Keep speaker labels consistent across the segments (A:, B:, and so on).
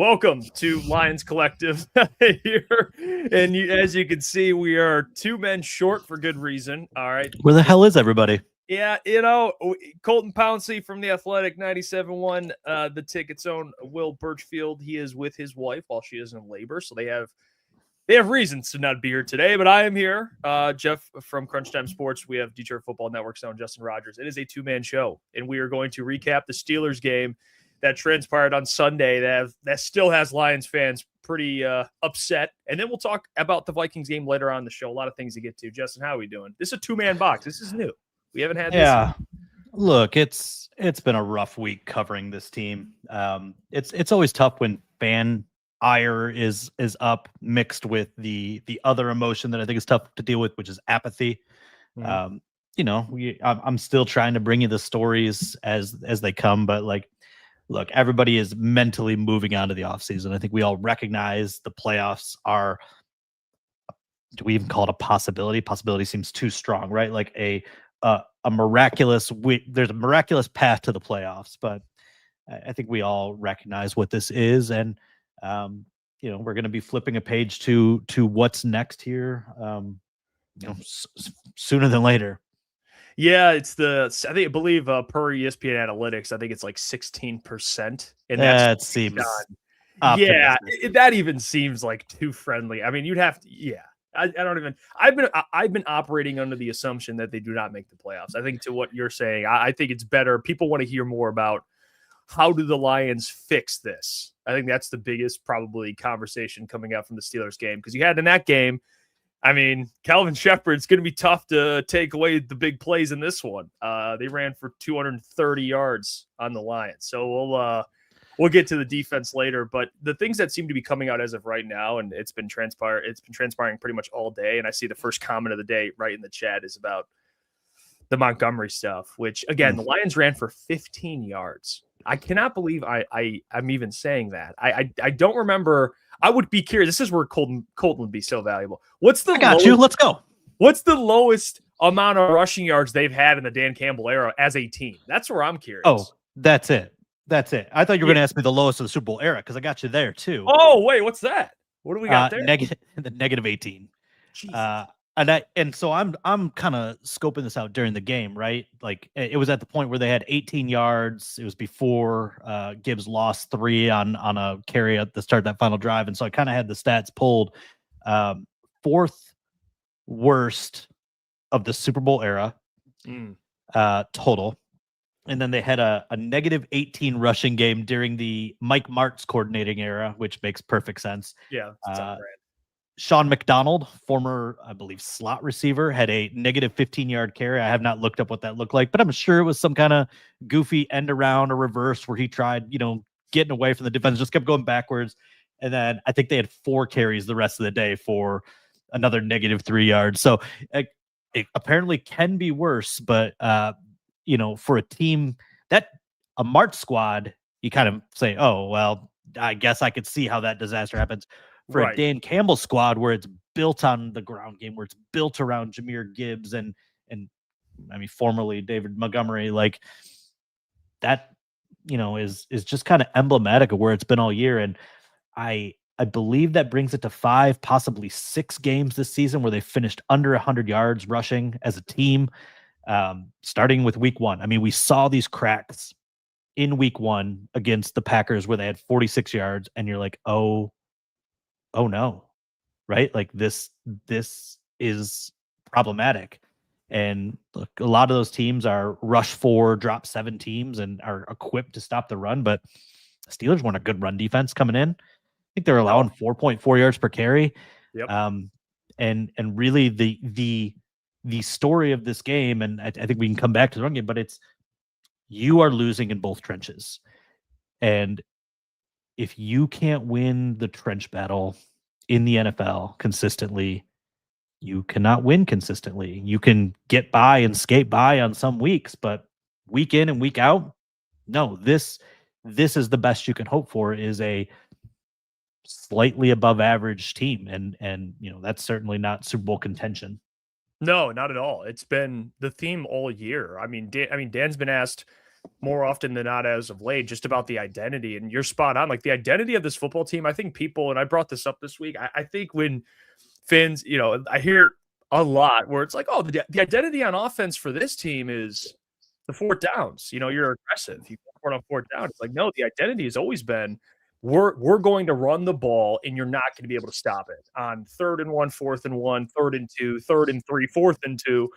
A: Welcome to Lions Collective here. And as you can see, we are 2 men short for good reason. All right.
B: Where the hell is everybody?
A: Yeah, Colton Pouncey from the Athletic 97.1, the Ticket's own Will Birchfield. He is with his wife while she is in labor, so they have reasons to not be here today, but I am here. Jeff from Crunch Time Sports. We have Detroit Football Network's own Justin Rogers. It is a 2-man show, and we are going to recap the Steelers game that transpired on Sunday that still has Lions fans pretty upset. And then we'll talk about the Vikings game later on in the show. A lot of things to get to. Justin, how are we doing? This is a 2-man box. This is new. We haven't had this.
B: Yeah. Look, it's been a rough week covering this team. It's always tough when fan ire is up mixed with the other emotion that I think is tough to deal with, which is apathy. Mm-hmm. I'm still trying to bring you the stories as they come, but look, everybody is mentally moving on to the offseason. I think we all recognize the playoffs are, do we even call it a possibility? Possibility seems too strong, right? Like a miraculous, there's a miraculous path to the playoffs, but I think we all recognize what this is. And, we're going to be flipping a page to what's next here, sooner than later.
A: Yeah, I believe per ESPN Analytics, I think it's like 16%. And
B: that seems
A: yeah, that even seems like too friendly. I mean, you'd have to, yeah. I don't even. I've been operating under the assumption that they do not make the playoffs. I think to what you're saying, I think it's better. People want to hear more about how do the Lions fix this. I think that's the biggest probably conversation coming out from the Steelers game, because you had in that game. I mean, Kelvin Sheppard, it's going to be tough to take away the big plays in this one. They ran for 230 yards on the Lions. So we'll get to the defense later. But the things that seem to be coming out as of right now, and it's been transpiring pretty much all day. And I see the first comment of the day right in the chat is about the Montgomery stuff, which, again, the Lions ran for 15 yards. I cannot believe I'm even saying that. I don't remember. I would be curious. This is where Colton would be so valuable. Let's go. What's the lowest amount of rushing yards they've had in the Dan Campbell era as a team? That's where I'm curious.
B: Oh, that's it. I thought you were going to ask me the lowest of the Super Bowl era, because I got you there too.
A: Oh, wait, what's that? What do we got there?
B: Negative 18. And so I'm kind of scoping this out during the game, right? Like, it was at the point where they had 18 yards. It was before Gibbs lost 3 on a carry at the start of that final drive. And so I kind of had the stats pulled. 4th worst of the Super Bowl era total. And then they had a negative 18 rushing game during the Mike Martz coordinating era, which makes perfect sense.
A: Yeah.
B: Sean McDonald, former, I believe, slot receiver, had a negative 15-yard carry. I have not looked up what that looked like, but I'm sure it was some kind of goofy end around or reverse where he tried, getting away from the defense, just kept going backwards. And then I think they had 4 carries the rest of the day for another negative 3 yards. So it apparently can be worse, but, for a team that a March squad, you kind of say, oh, well, I guess I could see how that disaster happens. For a Dan Campbell squad where it's built on the ground game, where it's built around Jahmyr Gibbs and I mean, formerly David Montgomery, like that, is just kind of emblematic of where it's been all year. And I believe that brings it to 5, possibly 6 games this season where they finished under 100 yards rushing as a team, starting with week 1. I mean, we saw these cracks in week 1 against the Packers where they had 46 yards, and you're like, oh no, right? Like this is problematic. And look, a lot of those teams are rush 4, drop 7 teams and are equipped to stop the run. But the Steelers weren't a good run defense coming in. I think they're allowing 4.4 yards per carry.
A: Yep.
B: And really the story of this game, and I think we can come back to the run game, but it's, you are losing in both trenches. And if you can't win the trench battle in the NFL consistently, you cannot win consistently. You can get by and skate by on some weeks, but week in and week out, no, this is the best you can hope for, is a slightly above average team. And that's certainly not Super Bowl contention.
A: No, not at all. It's been the theme all year. I mean, Dan's been asked more often than not as of late, just about the identity. And you're spot on. Like the identity of this football team, I think people, and I brought this up this week, I think when fans, I hear a lot where it's like, oh, the identity on offense for this team is the fourth downs. You're aggressive. You go on fourth down. It's like, no, the identity has always been we're going to run the ball and you're not going to be able to stop it on 3rd and 1, 4th and 1, 3rd and 2, 3rd and 3, 4th and 2.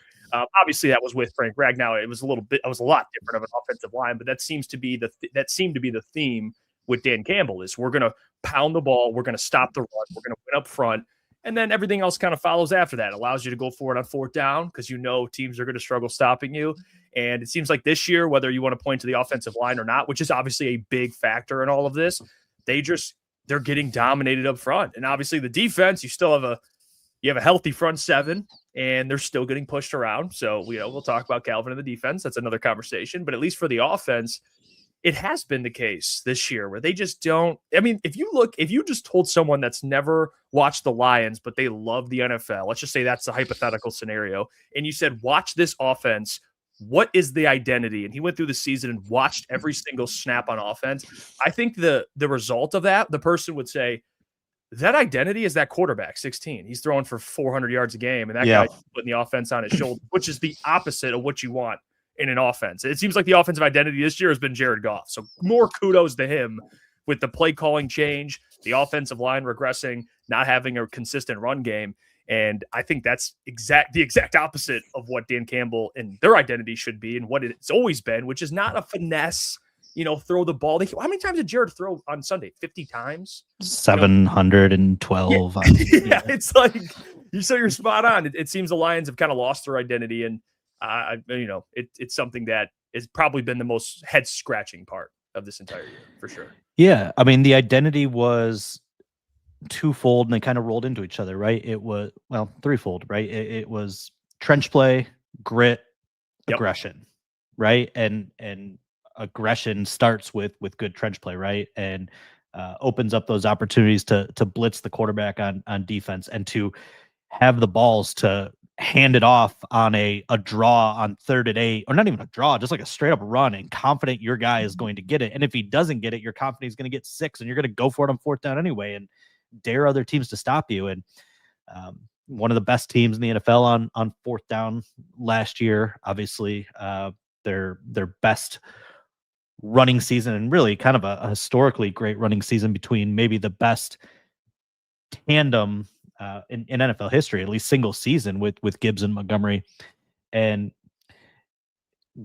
A: Obviously, that was with Frank Ragnow. It was a lot different of an offensive line, but that seemed to be the theme with Dan Campbell is we're going to pound the ball, we're going to stop the run, we're going to win up front, and then everything else kind of follows after that. It allows you to go for it on fourth down because teams are going to struggle stopping you. And it seems like this year, whether you want to point to the offensive line or not, which is obviously a big factor in all of this, they're getting dominated up front. And obviously the defense, you have a healthy front seven, and they're still getting pushed around. So, we'll talk about Kelvin and the defense. That's another conversation. But at least for the offense, it has been the case this year where they just don't. I mean, if you just told someone that's never watched the Lions, but they love the NFL, let's just say that's a hypothetical scenario, and you said, watch this offense, what is the identity? And he went through the season and watched every single snap on offense. I think the result of that, the person would say, that identity is that quarterback, 16. He's throwing for 400 yards a game, and that guy's putting the offense on his shoulder, which is the opposite of what you want in an offense. It seems like the offensive identity this year has been Jared Goff. So more kudos to him with the play calling change, the offensive line regressing, not having a consistent run game. And I think that's the exact opposite of what Dan Campbell and their identity should be and what it's always been, which is not a finesse, throw the ball. How many times did Jared throw on Sunday? 50 times?
B: 712.
A: Yeah, it's like, you're spot on. It seems the Lions have kind of lost their identity. And, it's something that has probably been the most head scratching part of this entire year, for sure.
B: Yeah. I mean, the identity was twofold and they kind of rolled into each other, right? It was, threefold, right? It was trench play, grit, aggression, right? And aggression starts with good trench play, right? And opens up those opportunities to blitz the quarterback on defense and to have the balls to hand it off on a draw on 3rd and 8, or not even a draw, just like a straight up run, and confident your guy is going to get it. And if he doesn't get it, you're confident he's going to get 6, and you're going to go for it on 4th down anyway and dare other teams to stop you. And one of the best teams in the NFL on 4th down last year, obviously their best running season, and really kind of a historically great running season between maybe the best tandem in NFL history, at least single season with Gibbs and Montgomery. And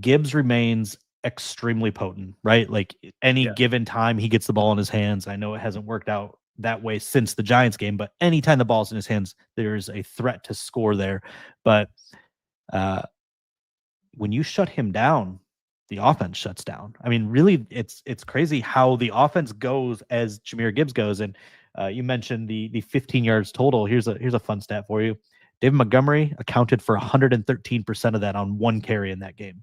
B: Gibbs remains extremely potent, right? Like any given time he gets the ball in his hands, I know it hasn't worked out that way since the Giants game, but anytime the ball's in his hands, there's a threat to score there. But when you shut him down, the offense shuts down. I mean, really, it's crazy how the offense goes as Jahmyr Gibbs goes. And you mentioned the 15 yards total. Here's a fun stat for you. David Montgomery accounted for 113% of that on one carry in that game.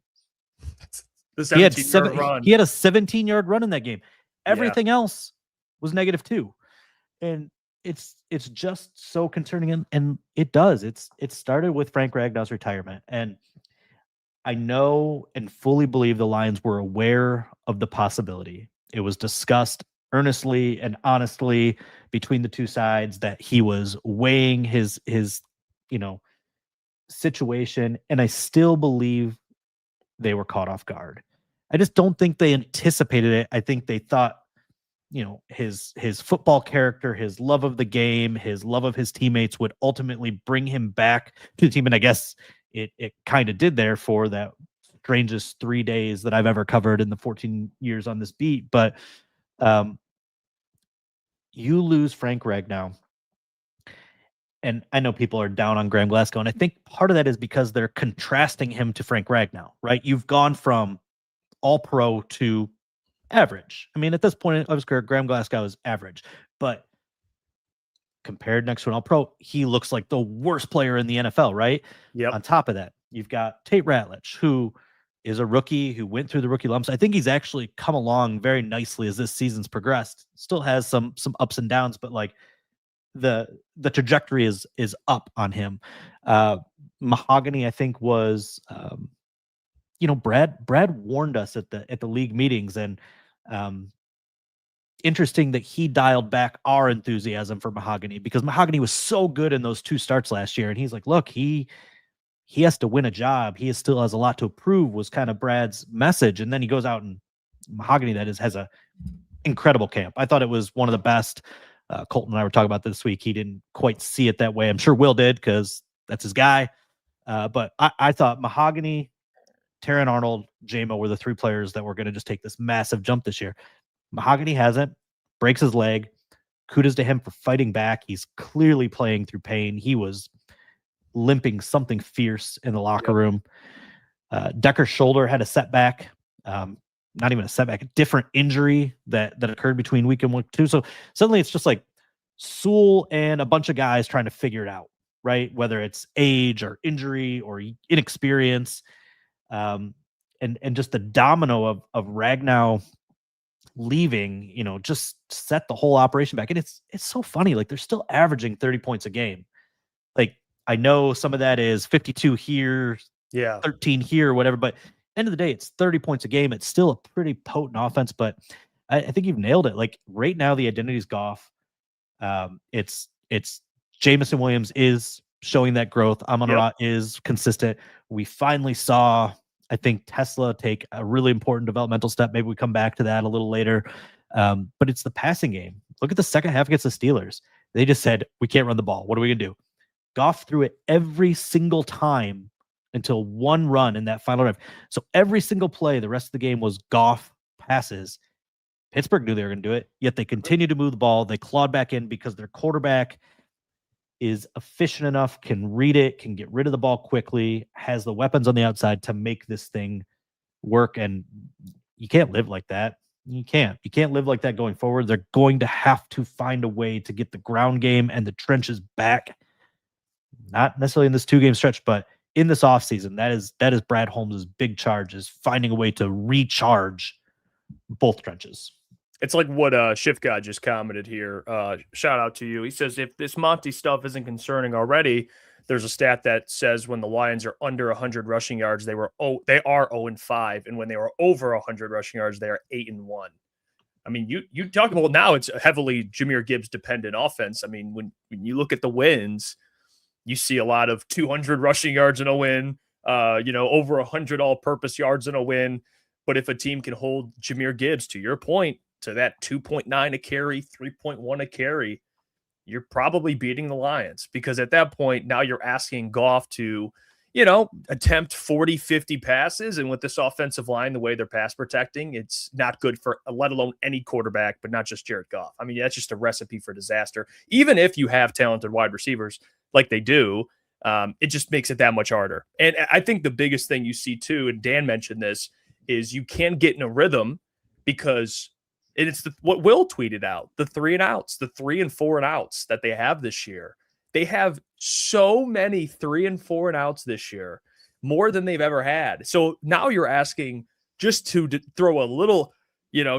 B: He had a 17-yard run in that game. Everything else was -2. And it's just so concerning. And it does. It started with Frank Ragnow's retirement. And I know and fully believe the Lions were aware of the possibility. It was discussed earnestly and honestly between the two sides that he was weighing his situation. And I still believe they were caught off guard. I just don't think they anticipated it. I think they thought, his football character, his love of the game, his love of his teammates would ultimately bring him back to the team. And I guess it kind of did there for that strangest 3 days that I've ever covered in the 14 years on this beat. But you lose Frank Ragnow. And I know people are down on Graham Glasgow, and I think part of that is because they're contrasting him to Frank Ragnow, right? You've gone from all-pro to average. I mean, at this point of his career, Graham Glasgow is average. But compared next to an all-pro, he looks like the worst player in the NFL, right?
A: Yep.
B: On top of that, you've got Tate Ratledge, who is a rookie who went through the rookie lumps. I think he's actually come along very nicely as this season's progressed. Still has some ups and downs, but like the trajectory is up on him. Mahogany, I think, was Brad warned us at the league meetings, and interesting that he dialed back our enthusiasm for Mahogany, because Mahogany was so good in those 2 starts last year. And he's like, look, he has to win a job. He still has a lot to prove, was kind of Brad's message. And then he goes out, and Mahogany, that is, has a incredible camp. I thought it was one of the best. Colton and I were talking about this week. He didn't quite see it that way. I'm sure Will did, because that's his guy. But I thought Mahogany, Terran Arnold, JMO were the 3 players that were going to just take this massive jump this year. Mahogany hasn't, breaks his leg. Kudos to him for fighting back. He's clearly playing through pain. He was limping something fierce in the locker room. Decker's shoulder had a setback. Not even a setback, a different injury that occurred between week and week 2. So suddenly it's just like Sewell and a bunch of guys trying to figure it out, right? Whether it's age or injury or inexperience. And just the domino of Ragnow leaving, just set the whole operation back. And it's so funny. Like, they're still averaging 30 points a game. Like, I know some of that is 52 here, 13 here, whatever, but end of the day, it's 30 points a game. It's still a pretty potent offense, but I think you've nailed it. Like, right now, the identity is Goff. It's Jamison Williams is showing that growth. Amon-Ra is consistent. We finally saw, I think, Tesla take a really important developmental step. Maybe we come back to that a little later. But it's the passing game. Look at the second half against the Steelers. They just said, we can't run the ball. What are we going to do? Goff threw it every single time until one run in that final drive. So every single play, the rest of the game was Goff passes. Pittsburgh knew they were going to do it, yet they continued to move the ball. They clawed back in because their quarterback is efficient enough, can read it, can get rid of the ball quickly, has the weapons on the outside to make this thing work. And you can't live like that. You can't live like that going forward. They're going to have to find a way to get the ground game and the trenches back. Not necessarily in this 2-game stretch, but in this offseason, that is Brad Holmes' big charge, is finding a way to recharge both trenches.
A: It's like what Shift God just commented here. Shout out to you. He says, if this Monty stuff isn't concerning already, there's a stat that says when the Lions are under 100 rushing yards, they are 0-5, and when they were over 100 rushing yards, they are 8-1. I mean, you talk about now, it's a heavily Jahmyr Gibbs dependent offense. I mean, when you look at the wins, you see a lot of 200 rushing yards in a win, over 100 all-purpose yards in a win. But if a team can hold Jahmyr Gibbs, to your point, to that 2.9 a carry, 3.1 a carry, you're probably beating the Lions, because at that point, now you're asking Goff to, attempt 40, 50 passes. And with this offensive line, the way they're pass protecting, it's not good for, let alone any quarterback, but not just Jared Goff. I mean, that's just a recipe for disaster. Even if you have talented wide receivers like they do, it just makes it that much harder. And I think the biggest thing you see too, and Dan mentioned this, is you can get in a rhythm, because it's what Will tweeted out, the 3 and outs, the 3 and 4 and outs that they have this year. They have so many 3 and 4 and outs this year, more than they've ever had. So now you're asking just to throw a little,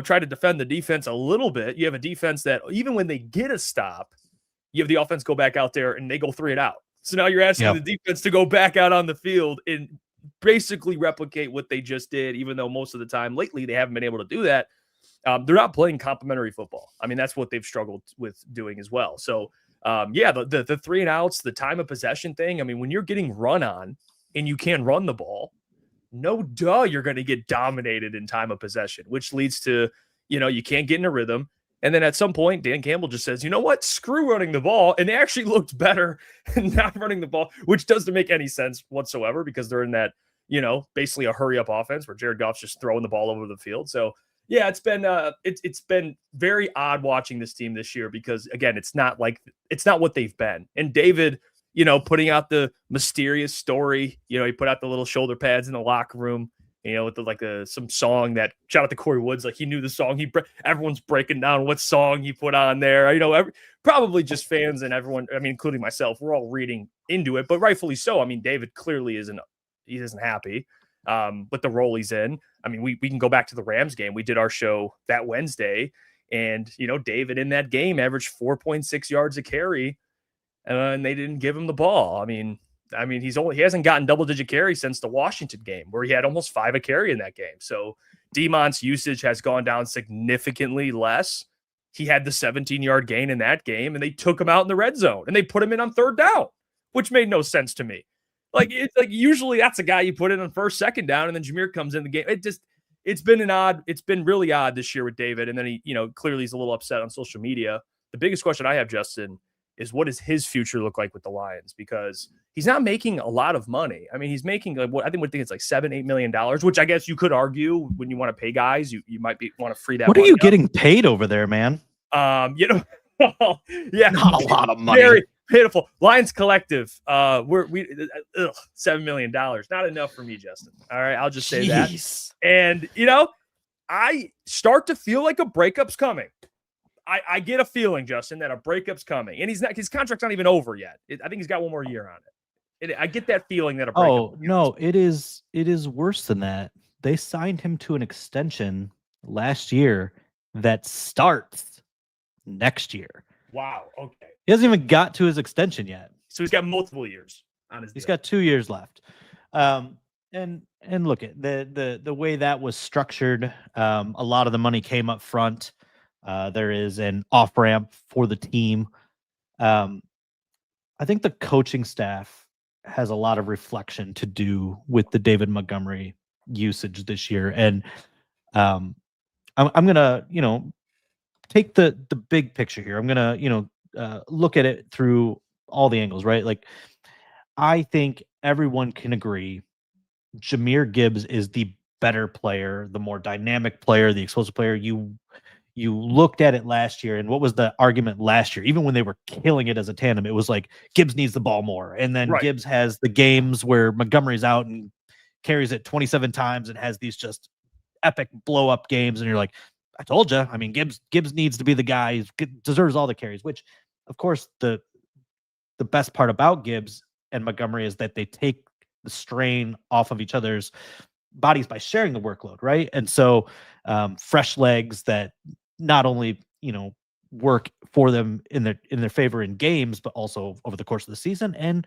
A: try to defend the defense a little bit. You have a defense that even when they get a stop, you have the offense go back out there and they go 3 and out. So now you're asking the defense to go back out on the field and basically replicate what they just did, even though most of the time lately they haven't been able to do that. They're not playing complementary football. I mean, that's what they've struggled with doing as well. So, the 3 and outs, the time of possession thing. I mean, when you're getting run on and you can't run the ball, you're going to get dominated in time of possession, which leads to, you can't get in a rhythm. And then at some point, Dan Campbell just says, you know what, screw running the ball. And they actually looked better not running the ball, which doesn't make any sense whatsoever, because they're in that, basically a hurry up offense where Jared Goff's just throwing the ball over the field. So, yeah, it's been very odd watching this team this year, because again, it's not what they've been. And David, putting out the mysterious story, he put out the little shoulder pads in the locker room, with some song that, shout out to Corey Woods, like he knew the song. Everyone's breaking down what song he put on there. Probably just fans and everyone, I mean, including myself, we're all reading into it, but rightfully so. I mean, David clearly isn't happy with the role he's in. I mean, we can go back to the Rams game. We did our show that Wednesday, and, David in that game averaged 4.6 yards a carry, and they didn't give him the ball. I mean, I mean, he hasn't gotten double-digit carries since the Washington game, where he had almost 5 a carry in that game. So Demont's usage has gone down significantly less. He had the 17-yard gain in that game, and they took him out in the red zone, and they put him in on third down, which made no sense to me. Like, it's like usually that's a guy you put in on first, second down, and then Jameer comes in the game. It's been really odd this year with David. And then he, clearly he's a little upset on social media. The biggest question I have, Justin, is what does his future look like with the Lions? Because he's not making a lot of money. I mean, he's making I think it's like $7-8 million, which I guess you could argue when you want to pay guys, you might want to free that.
B: What are you getting paid over there, man?
A: Yeah,
B: not a lot of money.
A: Very pitiful. Lions Collective. $7 million. Not enough for me, Justin. All right, I'll just say that. And I start to feel like a breakup's coming. I get a feeling, Justin, that a breakup's coming, and his contract's not even over yet. I think he's got one more year on it. I get that feeling that a breakup.
B: Oh no, it is worse than that. They signed him to an extension last year that starts next year.
A: Wow. Okay.
B: He hasn't even got to his extension yet.
A: So he's got multiple years on his deal.
B: He's got 2 years left. And look at the way that was structured. A lot of the money came up front. There is an off ramp for the team. I think the coaching staff has a lot of reflection to do with the David Montgomery usage this year. And I'm gonna, take the big picture here. I'm gonna, look at it through all the angles, right? Like, I think everyone can agree Jahmyr Gibbs is the better player, the more dynamic player, the explosive player. You looked at it last year, and what was the argument last year? Even when they were killing it as a tandem, it was like Gibbs needs the ball more. And then Gibbs has the games where Montgomery's out and carries it 27 times and has these just epic blow up games. And you're like, I told you. I mean, Gibbs needs to be the guy who deserves all the carries, which of course the best part about Gibbs and Montgomery is that they take the strain off of each other's bodies by sharing the workload. Right. And so fresh legs that not only, work for them in their favor in games, but also over the course of the season and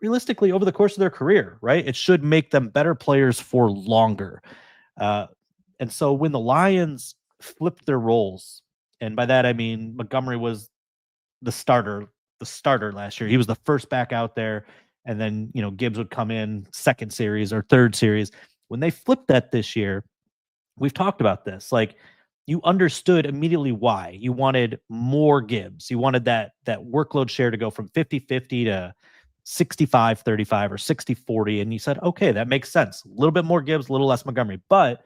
B: realistically over the course of their career, right? It should make them better players for longer. And so when the Lions flipped their roles, and by that I mean Montgomery was the starter last year. He was the first back out there, and then Gibbs would come in second series or third series. When they flipped that this year, we've talked about this. Like, you understood immediately why. You wanted more Gibbs. You wanted that workload share to go from 50-50 to 65-35 or 60-40. And you said, okay, that makes sense. A little bit more Gibbs, a little less Montgomery. But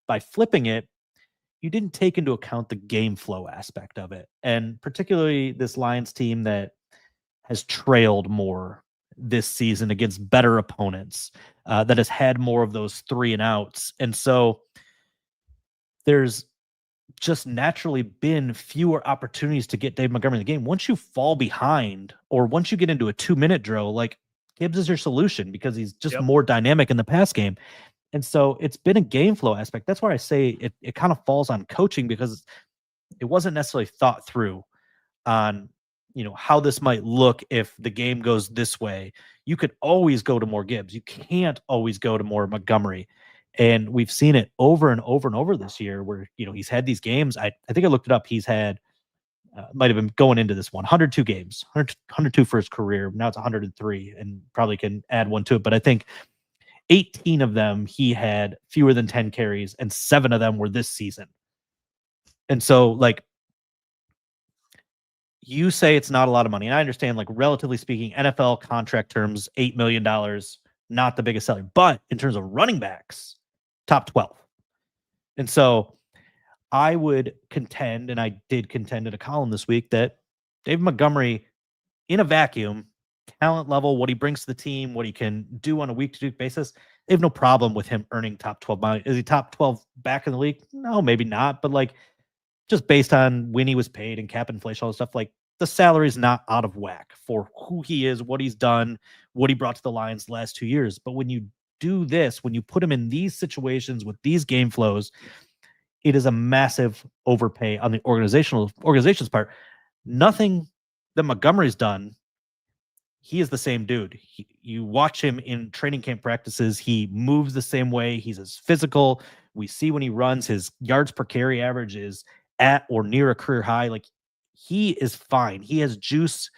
B: by flipping it, you didn't take into account the game flow aspect of it. And particularly this Lions team that has trailed more this season against better opponents, that has had more of those 3 and outs. And so there's just naturally been fewer opportunities to get Dave Montgomery in the game. Once you fall behind or once you get into a 2-minute drill, like, Gibbs is your solution because he's just more dynamic in the pass game. And so it's been a game flow aspect. That's why I say it kind of falls on coaching, because it wasn't necessarily thought through on, how this might look if the game goes this way. You could always go to more Gibbs. You can't always go to more Montgomery. And we've seen it over and over and over this year where, he's had these games. I think I looked it up. He's had, might have been going into this one, 102 games, 102 for his career. Now it's 103 and probably can add one to it. But I think 18 of them, he had fewer than 10 carries, and 7 of them were this season. And so, like, you say it's not a lot of money. And I understand, like, relatively speaking, NFL contract terms, $8 million, not the biggest salary. But in terms of running backs, top 12. And so I would contend, and I did contend in a column this week, that Dave Montgomery, in a vacuum, talent level, what he brings to the team, what he can do on a week-to-week basis, they have no problem with him earning top 12 money. Is he top 12 back in the league? No, maybe not. But, like, just based on when he was paid and cap inflation, all this stuff, like, the salary is not out of whack for who he is, what he's done, what he brought to the Lions the last 2 years. But when you do this, when you put him in these situations with these game flows, it is a massive overpay on the organization's part. Nothing that Montgomery's done he is the same dude. You watch him in training camp practices. He moves the same way. He's as physical. We see when he runs, his yards per carry average is at or near a career high. Like, he is fine. He has juice,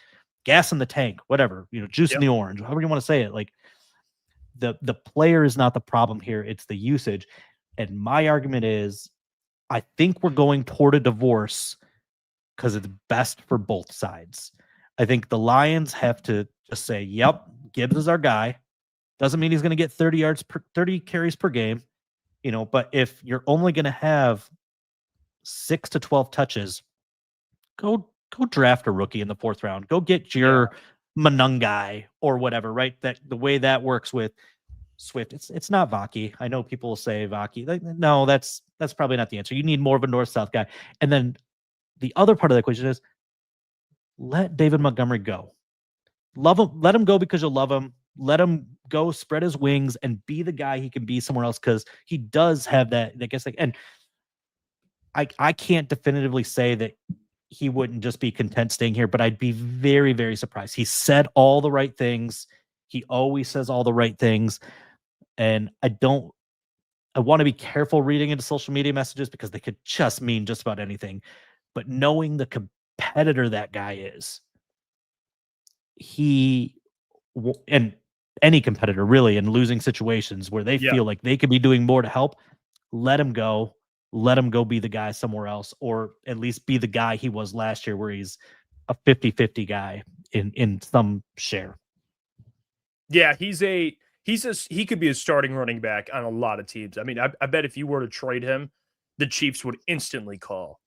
B: gas in the tank, whatever, juice in the orange, however you want to say it. Like, the player is not the problem here. It's the usage. And my argument is, I think we're going toward a divorce because it's best for both sides. I think the Lions have to just say, yep, Gibbs is our guy. Doesn't mean he's going to get 30 carries per game, but if you're only going to have 6 to 12 touches, go draft a rookie in the 4th round. Go get your Manungai or whatever, right? That the way that works with Swift, it's not Vaki. I know people will say Vaki. No, that's probably not the answer. You need more of a north-south guy. And then the other part of the equation is, let David Montgomery go. Love him. Let him go because you love him. Let him go, spread his wings, and be the guy he can be somewhere else, because he does have that. I guess, and I can't definitively say that he wouldn't just be content staying here, but I'd be very, very surprised. He said all the right things. He always says all the right things, and I want to be careful reading into social media messages because they could just mean just about anything. But knowing the competitor that guy is, and any competitor really in losing situations where they feel like they could be doing more to help, let him go be the guy somewhere else, or at least be the guy he was last year where he's a 50-50 guy in some share.
A: Yeah, he could be a starting running back on a lot of teams. I mean, I bet if you were to trade him, the Chiefs would instantly call.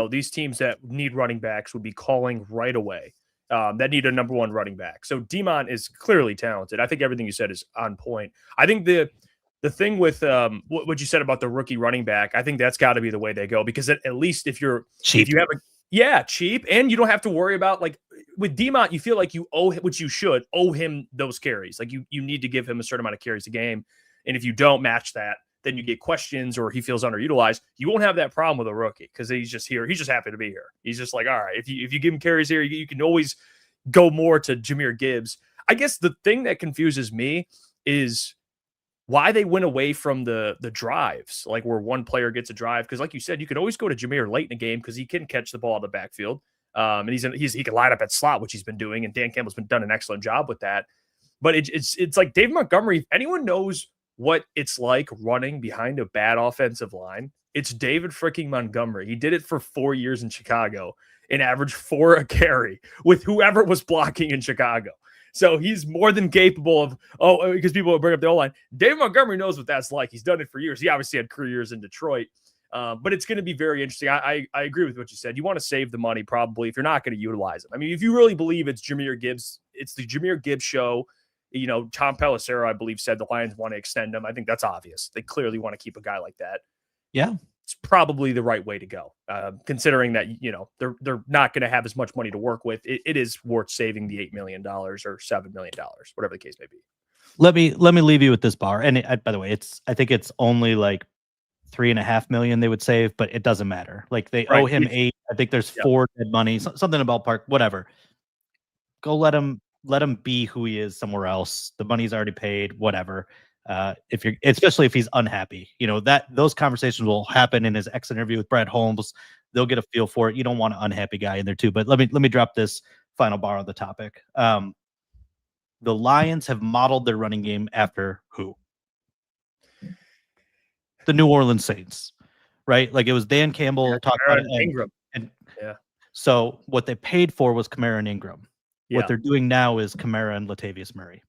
A: These teams that need running backs would be calling right away. That need a number 1 running back. So Demont is clearly talented. I think everything you said is on point. I think the thing with what you said about the rookie running back, I think that's got to be the way they go, because at least if you have cheap, and you don't have to worry about, like, with Demont, you feel like you owe him, which you should owe him, those carries. Like, you need to give him a certain amount of carries a game, and if you don't match that, then you get questions or he feels underutilized. You won't have that problem with a rookie because he's just here. He's just happy to be here. He's just like, all right, if you give him carries here, you can always go more to Jahmyr Gibbs. I guess the thing that confuses me is why they went away from the drives, like where one player gets a drive. Because like you said, you can always go to Jahmyr late in the game because he can catch the ball in the backfield. And he can line up at slot, which he's been doing. And Dan Campbell's done an excellent job with that. But it's like Dave Montgomery, if anyone knows what it's like running behind a bad offensive line, it's David freaking Montgomery. He did it for 4 years in Chicago and averaged 4 a carry with whoever was blocking in Chicago. So he's more than capable of, because people will bring up the O-line. David Montgomery knows what that's like. He's done it for years. He obviously had careers in Detroit. But it's going to be very interesting. I agree with what you said. You want to save the money probably if you're not going to utilize it. I mean, if you really believe it's Jahmyr Gibbs, it's the Jahmyr Gibbs show. Tom Pelissero, I believe, said the Lions want to extend him. I think that's obvious. They clearly want to keep a guy like that.
B: Yeah.
A: It's probably the right way to go, considering that, they're not going to have as much money to work with. It is worth saving the $8 million or $7 million, whatever the case may be.
B: Let me leave you with this bar. And by the way, I think it's only like $3.5 million they would save, but it doesn't matter. Like, they owe him 8. I think there's 4 dead money, something about ballpark, whatever. Go let him be who he is somewhere else. The money's already paid, whatever. Especially if he's unhappy, that those conversations will happen in his exit interview with Brad Holmes. They'll get a feel for it. You don't want an unhappy guy in there too. But let me drop this final bar on the topic. The Lions have modeled their running game after who? The New Orleans Saints, right? Like, it was Dan Campbell talking about
A: Ingram.
B: So what they paid for was Kamara and Ingram.
A: Yeah.
B: What they're doing now is Kamara and Latavius Murray.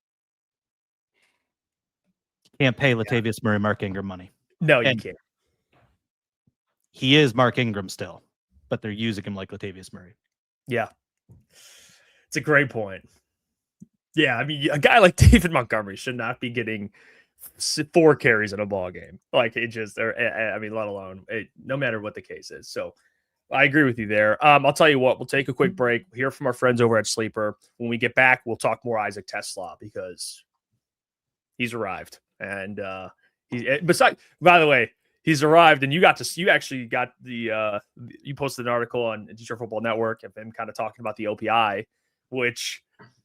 B: Can't pay Latavius Murray Mark Ingram money.
A: No, you can't.
B: He is Mark Ingram still, but they're using him like Latavius Murray.
A: Yeah. It's a great point. Yeah, I mean, a guy like David Montgomery should not be getting 4 carries in a ball game. Like, let alone no matter what the case is. So I agree with you there. I'll tell you what, we'll take a quick break. We'll hear from our friends over at Sleeper. When we get back, we'll talk more Isaac TeSlaa because he's arrived. And by the way, he's arrived, and you actually got you posted an article on Detroit Football Network of him kind of talking about the OPI which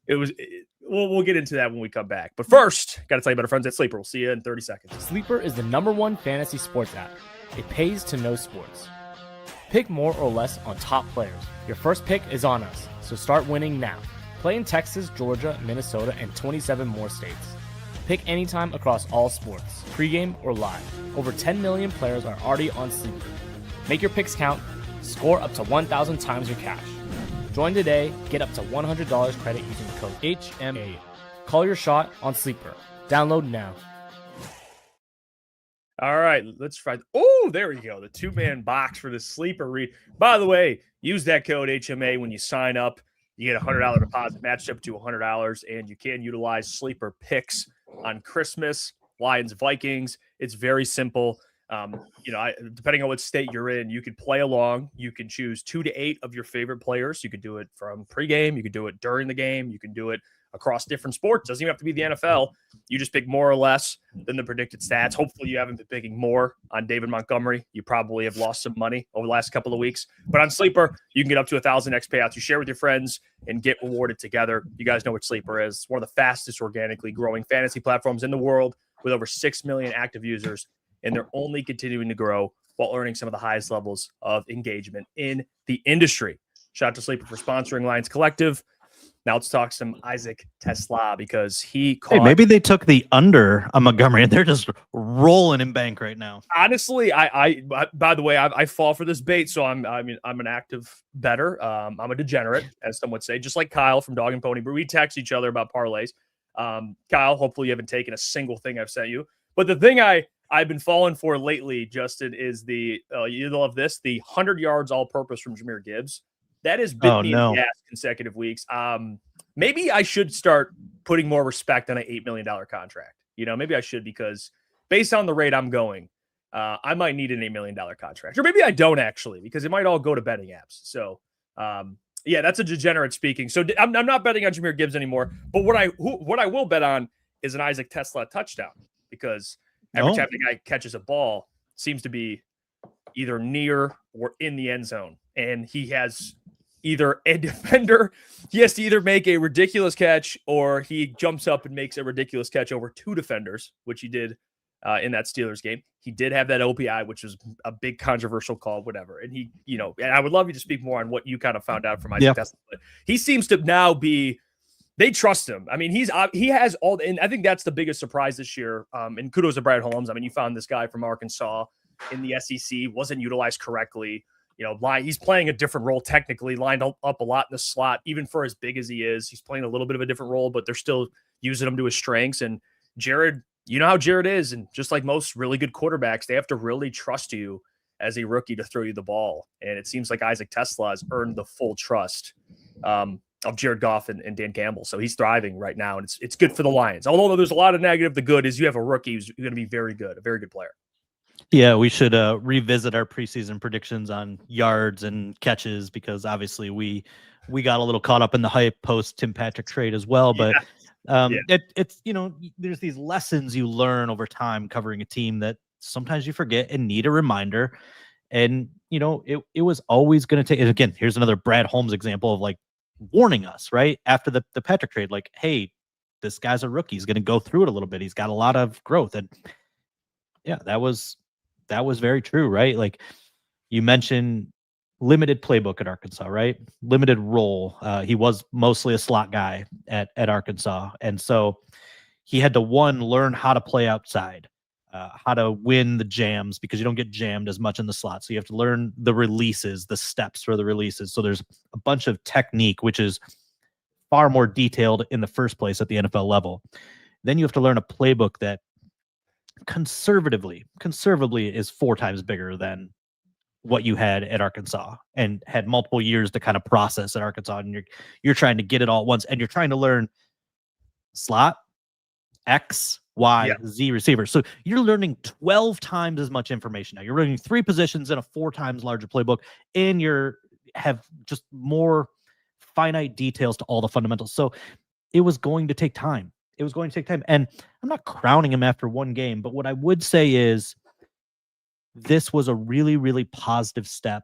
A: we'll get into that when we come back. But first, got to tell you about our friends at Sleeper. We'll see you in 30 seconds.
C: Sleeper is the #1 fantasy sports app. It pays to know sports. Pick more or less on top players. Your first pick is on us, so start winning now. Play in Texas, Georgia, Minnesota, and 27 more states. Pick anytime across all sports, pregame or live. Over 10 million players are already on Sleeper. Make your picks count. Score up to 1,000 times your cash. Join today. Get up to $100 credit using the code HMA. Call your shot on Sleeper. Download now.
A: All right, let's try. Oh, there we go. The 2-man box for the Sleeper read. By the way, use that code HMA when you sign up. You get a $100 deposit matched up to $100, and you can utilize Sleeper picks on Christmas, Lions, Vikings. It's very simple. Depending on what state you're in, you could play along. You can choose 2 to 8 of your favorite players. You could do it from pregame. You could do it during the game. You can do it across different sports. Doesn't even have to be the NFL. You just pick more or less than the predicted stats. Hopefully you haven't been picking more on David Montgomery. You probably have lost some money over the last couple of weeks. But on Sleeper, you can get up to 1,000 X payouts. You share with your friends and get rewarded together. You guys know what Sleeper is. It's one of the fastest organically growing fantasy platforms in the world with over 6 million active users. And they're only continuing to grow while earning some of the highest levels of engagement in the industry. Shout out to Sleeper for sponsoring Lions Collective. Now let's talk some Isaac Tesla because he caught.
B: Hey, maybe they took the under on Montgomery and they're just rolling in bank right now.
A: Honestly, I by the way, I fall for this bait, so I'm an active bettor. I'm a degenerate, as some would say, just like Kyle from Dog and Pony. But we text each other about parlays. Kyle, hopefully you haven't taken a single thing I've sent you. But the thing I've been falling for lately, Justin, is the you love this, the 100 yards all-purpose from Jahmyr Gibbs. That has been me in the ass consecutive weeks. Maybe I should start putting more respect on an $8 million contract. Maybe I should, because based on the rate I'm going, I might need an $8 million contract. Or maybe I don't actually, because it might all go to betting apps. So, yeah, that's a degenerate speaking. So I'm not betting on Jahmyr Gibbs anymore. But what I will bet on is an Isaac Tesla touchdown, because every time the guy catches a ball, seems to be either near or in the end zone. And he has either a defender, he has to either make a ridiculous catch or he jumps up and makes a ridiculous catch over 2 defenders, which he did in that Steelers game. He did have that OPI, which was a big controversial call, whatever. And he, and I would love you to speak more on what you kind of found out from Isaac Tesla. But he seems to now be, they trust him. I mean, he has all, and I think that's the biggest surprise this year. And kudos to Brad Holmes. I mean, you found this guy from Arkansas in the SEC, wasn't utilized correctly. He's playing a different role technically, lined up a lot in the slot, even for as big as he is. He's playing a little bit of a different role, but they're still using him to his strengths. And Jared, you know how Jared is. And just like most really good quarterbacks, they have to really trust you as a rookie to throw you the ball. And it seems like Isaac Tesla has earned the full trust of Jared Goff and Dan Campbell. So he's thriving right now, and it's good for the Lions. Although there's a lot of negative, the good is you have a rookie who's going to be very good, a very good player.
B: Yeah, we should revisit our preseason predictions on yards and catches, because obviously we got a little caught up in the hype post Tim Patrick trade as well. But it's there's these lessons you learn over time covering a team that sometimes you forget and need a reminder. And it was always going to take. And again, here's another Brad Holmes example of like warning us right after the Patrick trade, like, hey, this guy's a rookie. He's going to go through it a little bit. He's got a lot of growth. And yeah, that was very true, right? Like you mentioned, limited playbook at Arkansas, right? Limited role. He was mostly a slot guy at Arkansas. And so he had to, learn how to play outside, how to win the jams, because you don't get jammed as much in the slot. So you have to learn the releases, the steps for the releases. So there's a bunch of technique, which is far more detailed in the first place at the NFL level. Then you have to learn a playbook that conservatively is 4 times bigger than what you had at Arkansas, and had multiple years to kind of process at Arkansas. And you're trying to get it all at once, and you're trying to learn slot, X, Y, Z receiver. So you're learning 12 times as much information now. You're learning 3 positions in a 4 times larger playbook, and have just more finite details to all the fundamentals. So it was going to take time. And I'm not crowning him after 1 game, but what I would say is this was a really, really positive step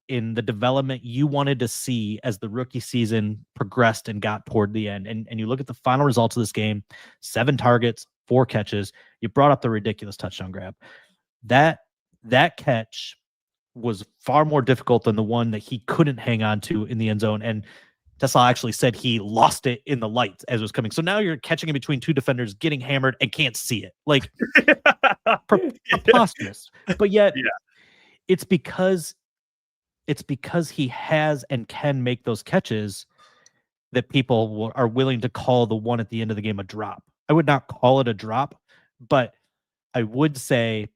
B: in the development you wanted to see as the rookie season progressed and got toward the end. And you look at the final results of this game, 7 targets, 4 catches. You brought up the ridiculous touchdown grab. That catch was far more difficult than the one that he couldn't hang on to in the end zone. And Tesla actually said he lost it in the lights as it was coming. So now you're catching in between 2 defenders, getting hammered, and can't see it. Like, preposterous. But yet, it's because he has and can make those catches that people are willing to call the one at the end of the game a drop. I would not call it a drop, but I would say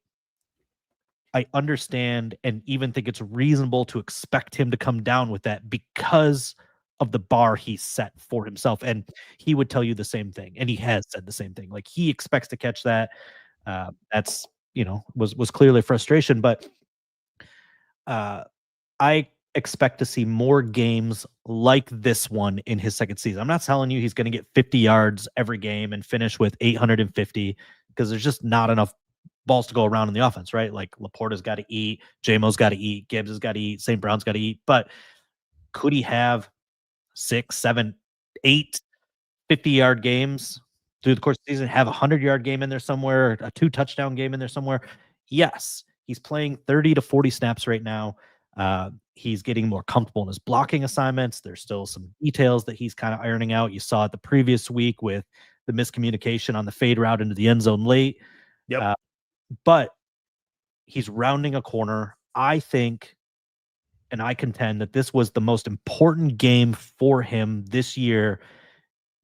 B: I understand and even think it's reasonable to expect him to come down with that because of the bar he set for himself. And he would tell you the same thing. And he has said the same thing. Like, he expects to catch that. That's, was clearly frustration, but I expect to see more games like this one in his second season. I'm not telling you he's going to get 50 yards every game and finish with 850 because there's just not enough balls to go around in the offense, right? Like, Laporta's got to eat, J-Mo's got to eat, Gibbs has got to eat, St. Brown's got to eat. But could he have 6, 7, 8 50-yard games through the course of the season, have a 100-yard game in there somewhere, a 2-touchdown game in there somewhere? Yes. He's playing 30 to 40 snaps right now. He's getting more comfortable in his blocking assignments. There's still some details that he's kind of ironing out. You saw it the previous week with the miscommunication on the fade route into the end zone late.
A: Yep.
B: But he's rounding a corner. I think, and I contend that this was the most important game for him this year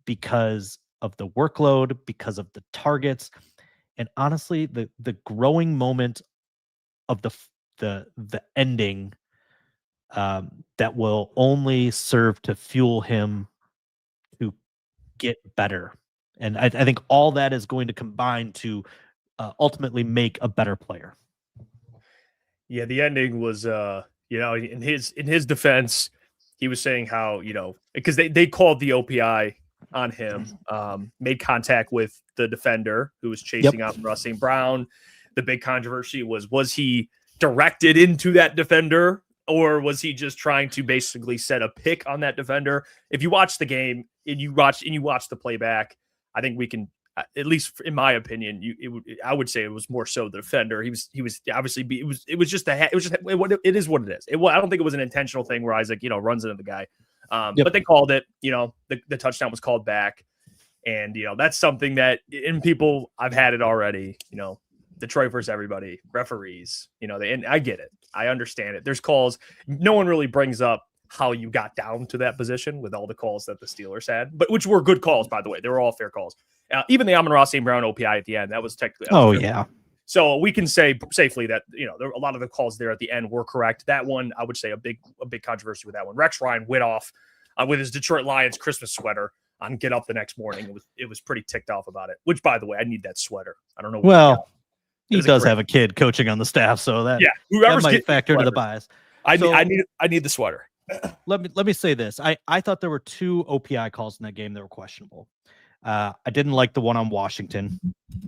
B: because of the workload, because of the targets, and honestly, the growing moment of the ending that will only serve to fuel him to get better. And I think all that is going to combine to ultimately make a better player.
A: Yeah, the ending was, in his defense, he was saying how, because they called the OPI on him, made contact with the defender who was chasing out Ross St. Brown. The big controversy was he directed into that defender, or was he just trying to basically set a pick on that defender? If you watch the game and you watch the playback, I think we can, at least in my opinion, I would say it was more so the defender. He was obviously it was just it is what it is. I don't think it was an intentional thing where Isaac runs into the guy, but they called it. The touchdown was called back, and that's something that in people I've had it already. Detroit versus everybody, referees. And I get it. I understand it. There's calls. No one really brings up how you got down to that position with all the calls that the Steelers had, but which were good calls, by the way. They were all fair calls. Even the Amon-Ra St. Brown OPI at the end, that was technically. So we can say safely that there, a lot of the calls there at the end were correct. That one, I would say, a big controversy with that one. Rex Ryan went off with his Detroit Lions Christmas sweater on Get Up the next morning. It was pretty ticked off about it. Which, by the way, I need that sweater. I don't know.
B: Well, he does have a kid coaching on the staff, so that
A: whoever's
B: that might factor into the bias.
A: I need the sweater.
B: Let me say this. I thought there were 2 OPI calls in that game that were questionable. I didn't like the one on Washington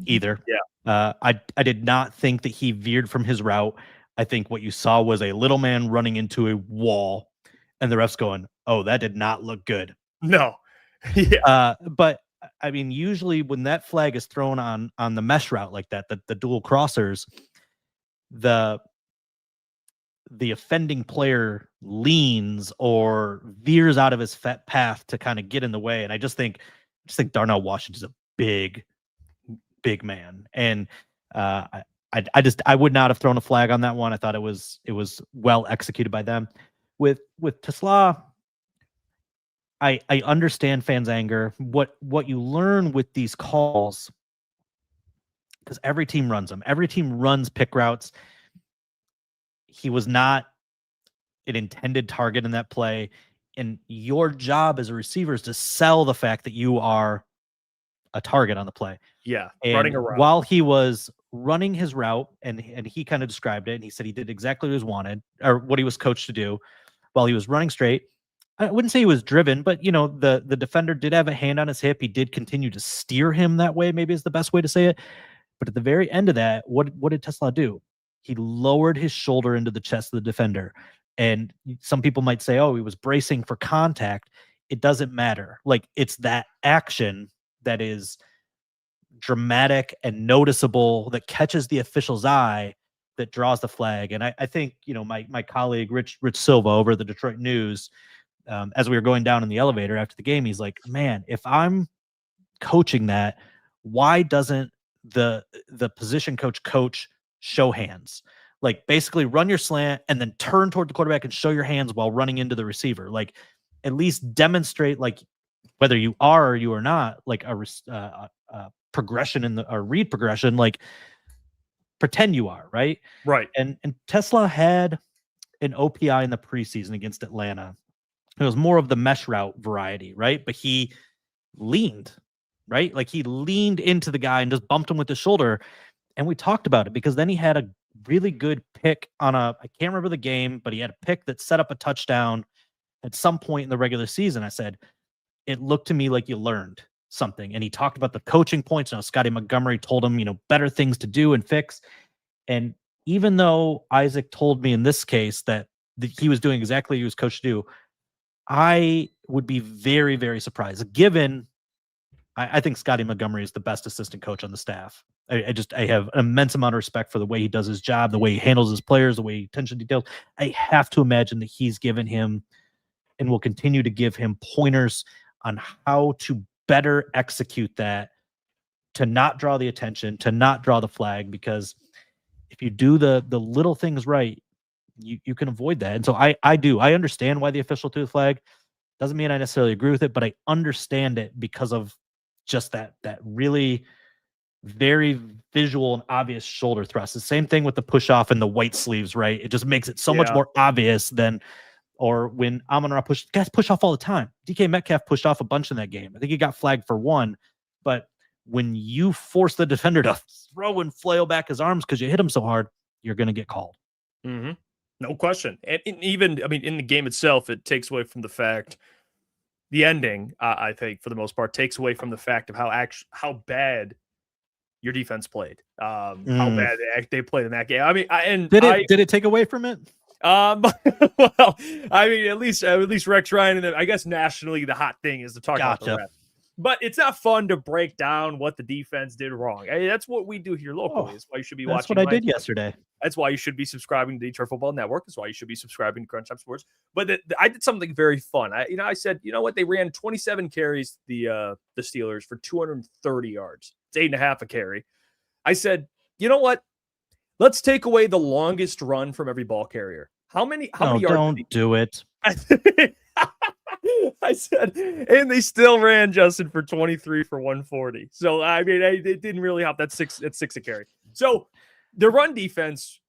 B: either.
A: Yeah.
B: I did not think that he veered from his route. I think what you saw was a little man running into a wall, and the refs going, "Oh, that did not look good."
A: No. Yeah.
B: But I mean, usually when that flag is thrown on the mesh route like that, the dual crossers, the offending player leans or veers out of his path to kind of get in the way. And I just think Darnell Washington's a big man. And I would not have thrown a flag on that one. I thought it was well executed by them. With Tesla, I understand fans' anger. What you learn with these calls, because every team runs them. Every team runs pick routes. He was not an intended target in that play. And your job as a receiver is to sell the fact that you are a target on the play.
A: Yeah,
B: and
A: running a route.
B: While he was running his route, and he kind of described it, and he said he did exactly what he was wanted, or what he was coached to do. While he was running straight, I wouldn't say he was driven, but the defender did have a hand on his hip. He did continue to steer him that way, maybe is the best way to say it. But at the very end of that, what did Tesla do? He lowered his shoulder into the chest of the defender. And some people might say, oh, he was bracing for contact. It doesn't matter. Like, it's that action that is dramatic and noticeable that catches the official's eye that draws the flag. And I think, my colleague, Rich Silva over at the Detroit News, as we were going down in the elevator after the game, he's like, man, if I'm coaching that, why doesn't the position coach show hands? Like, basically run your slant and then turn toward the quarterback and show your hands while running into the receiver. Like, at least demonstrate, like, whether you are or you are not, like a progression in a read progression, like pretend you are, right?
A: Right.
B: And Tesla had an OPI in the preseason against Atlanta. It was more of the mesh route variety, right? But he leaned, right? Like, he leaned into the guy and just bumped him with the shoulder. And we talked about it because then he had a really good pick on I can't remember the game, but he had a pick that set up a touchdown at some point in the regular season. I said, it looked to me like you learned something. And he talked about the coaching points. Scotty Montgomery told him, better things to do and fix. And even though Isaac told me in this case that he was doing exactly what he was coached to do, I would be very, very surprised, given I think Scotty Montgomery is the best assistant coach on the staff. I have an immense amount of respect for the way he does his job, the way he handles his players, the way he attention to details. I have to imagine that he's given him and will continue to give him pointers on how to better execute that, to not draw the attention, to not draw the flag, because if you do the little things right, you can avoid that. And so I understand why the official threw the flag. Doesn't mean I necessarily agree with it, but I understand it because of just that really very visual and obvious shoulder thrust. The same thing with the push off and the white sleeves, right? It just makes it so much more obvious than, or when Amon-Ra guys push off all the time. DK Metcalf pushed off a bunch in that game. I think he got flagged for one, but when you force the defender to throw and flail back his arms because you hit him so hard, you're going to get called.
A: Mm-hmm. No question. And even, in the game itself, it takes away from the fact, the ending, I think, for the most part, takes away from the fact of how bad your defense played, how bad they played in that game. Did
B: it take away from it?
A: Well, at least Rex Ryan, and I guess nationally the hot thing is to talk about the ref. But it's not fun to break down what the defense did wrong. That's what we do here locally. That's why you should be watching.
B: That's what I did yesterday.
A: That's why you should be subscribing to the Detroit Football Network. That's why you should be subscribing to Crunch Time Sports. But I did something very fun. I said, you know what? They ran 27 carries, the Steelers, for 230 yards. It's 8.5 a carry. I said, you know what? Let's take away the longest run from every ball carrier. How many yards?
B: Don't do it.
A: I said, and they still ran, Justin, for 23 for 140. So it didn't really help. That's six a carry. So the run defense,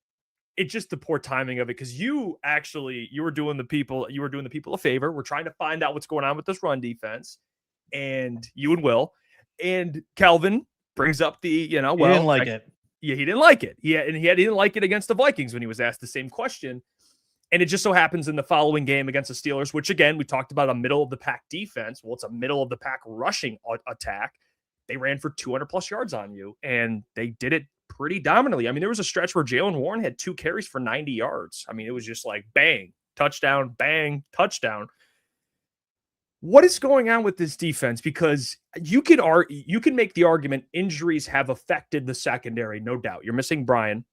A: it's just the poor timing of it, because you were doing the people a favor. We're trying to find out what's going on with this run defense, and you and Will and Kelvin brings up the he didn't like it. Yeah, he didn't like it. Yeah, and he didn't like it against the Vikings when he was asked the same question. And it just so happens in the following game against the Steelers, which, again, we talked about a middle-of-the-pack defense. Well, it's a middle-of-the-pack rushing attack. They ran for 200-plus yards on you, and they did it pretty dominantly. There was a stretch where Jaylen Warren had 2 carries for 90 yards. It was just like bang, touchdown, bang, touchdown. What is going on with this defense? Because you can make the argument injuries have affected the secondary, no doubt. You're missing Brian.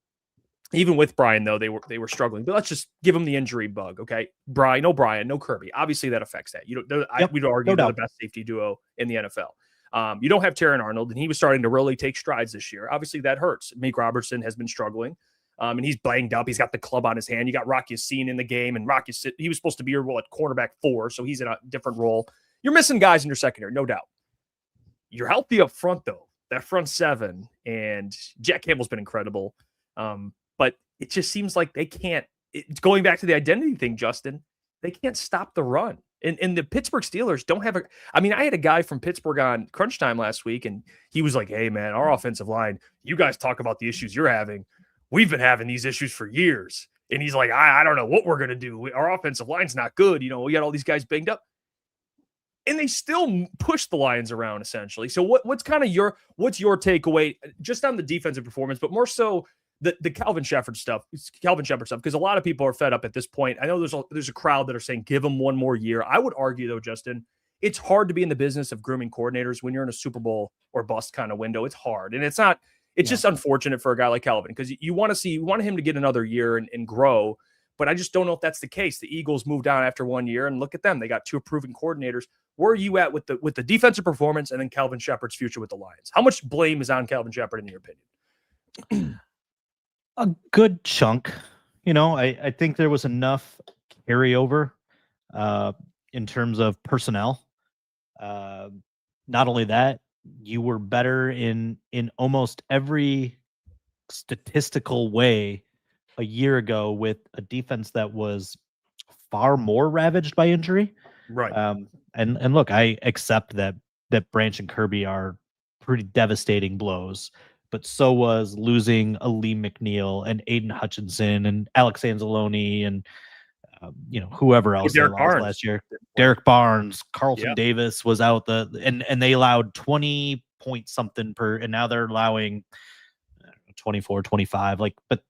A: Even with Brian, though, they were struggling. But let's just give him the injury bug, okay? Brian, no Kirby. Obviously, that affects that. We'd argue they're the best safety duo in the NFL. You don't have Terran Arnold, and he was starting to really take strides this year. Obviously, that hurts. Meek Robertson has been struggling, and he's banged up. He's got the club on his hand. You got Rock Ya-Sin in the game, and Rock Ya-Sin, he was supposed to be your role at cornerback 4, so he's in a different role. You're missing guys in your secondary, no doubt. You're healthy up front, though. That front 7, and Jack Campbell's been incredible. But it just seems like they can't. It's going back to the identity thing, Justin. They can't stop the run. And the Pittsburgh Steelers don't have I had a guy from Pittsburgh on Crunch Time last week, and he was like, hey, man, our offensive line, you guys talk about the issues you're having. We've been having these issues for years. And he's like, I don't know what we're going to do. Our offensive line's not good. We got all these guys banged up. And they still push the Lions around, essentially. So what's your takeaway just on the defensive performance, but more so the Kelvin Sheppard stuff, because a lot of people are fed up at this point. I know there's a crowd that are saying give him one more year. I would argue though, Justin, it's hard to be in the business of grooming coordinators when you're in a Super Bowl or bust kind of window. It's hard, and it's not. It's just unfortunate for a guy like Kelvin because you want him to get another year and grow. But I just don't know if that's the case. The Eagles moved down after 1 year, and look at them; they got 2 proven coordinators. Where are you at with the defensive performance and then Kelvin Sheppard's future with the Lions? How much blame is on Kelvin Sheppard in your opinion?
B: A good chunk. I think there was enough carryover in terms of personnel. Not only that, you were better in almost every statistical way a year ago with a defense that was far more ravaged by injury.
A: Right.
B: And look, I accept that Branch and Kirby are pretty devastating blows, but so was losing Aleem McNeil and Aiden Hutchinson and Alex Anzalone and whoever else they lost last year. Derek Barnes, Carlton Davis was out and they allowed 20 point something per, and now they're allowing 24, 25. But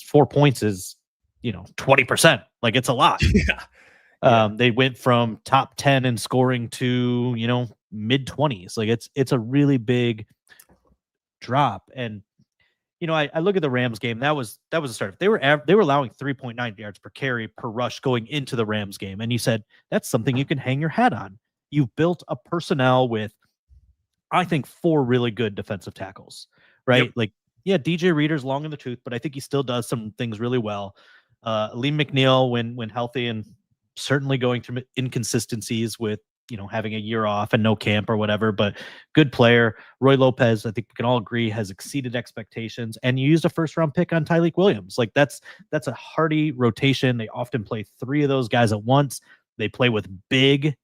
B: 4 points is 20%. It's a lot. They went from top 10 in scoring to mid 20s. It's a really big drop. And I look at the Rams game. That was a start. They were allowing 3.9 yards per carry per rush going into the Rams game, and you said that's something you can hang your hat on. You've built a personnel with, I think, 4 really good defensive tackles, right? Yep. DJ Reader's long in the tooth, but I think he still does some things really well. Aleem McNeil, when healthy, and certainly going through inconsistencies with having a year off and no camp or whatever, but good player. Roy Lopez, I think we can all agree, has exceeded expectations. And you used a first-round pick on Tyleik Williams. That's a hearty rotation. They often play 3 of those guys at once. They play with big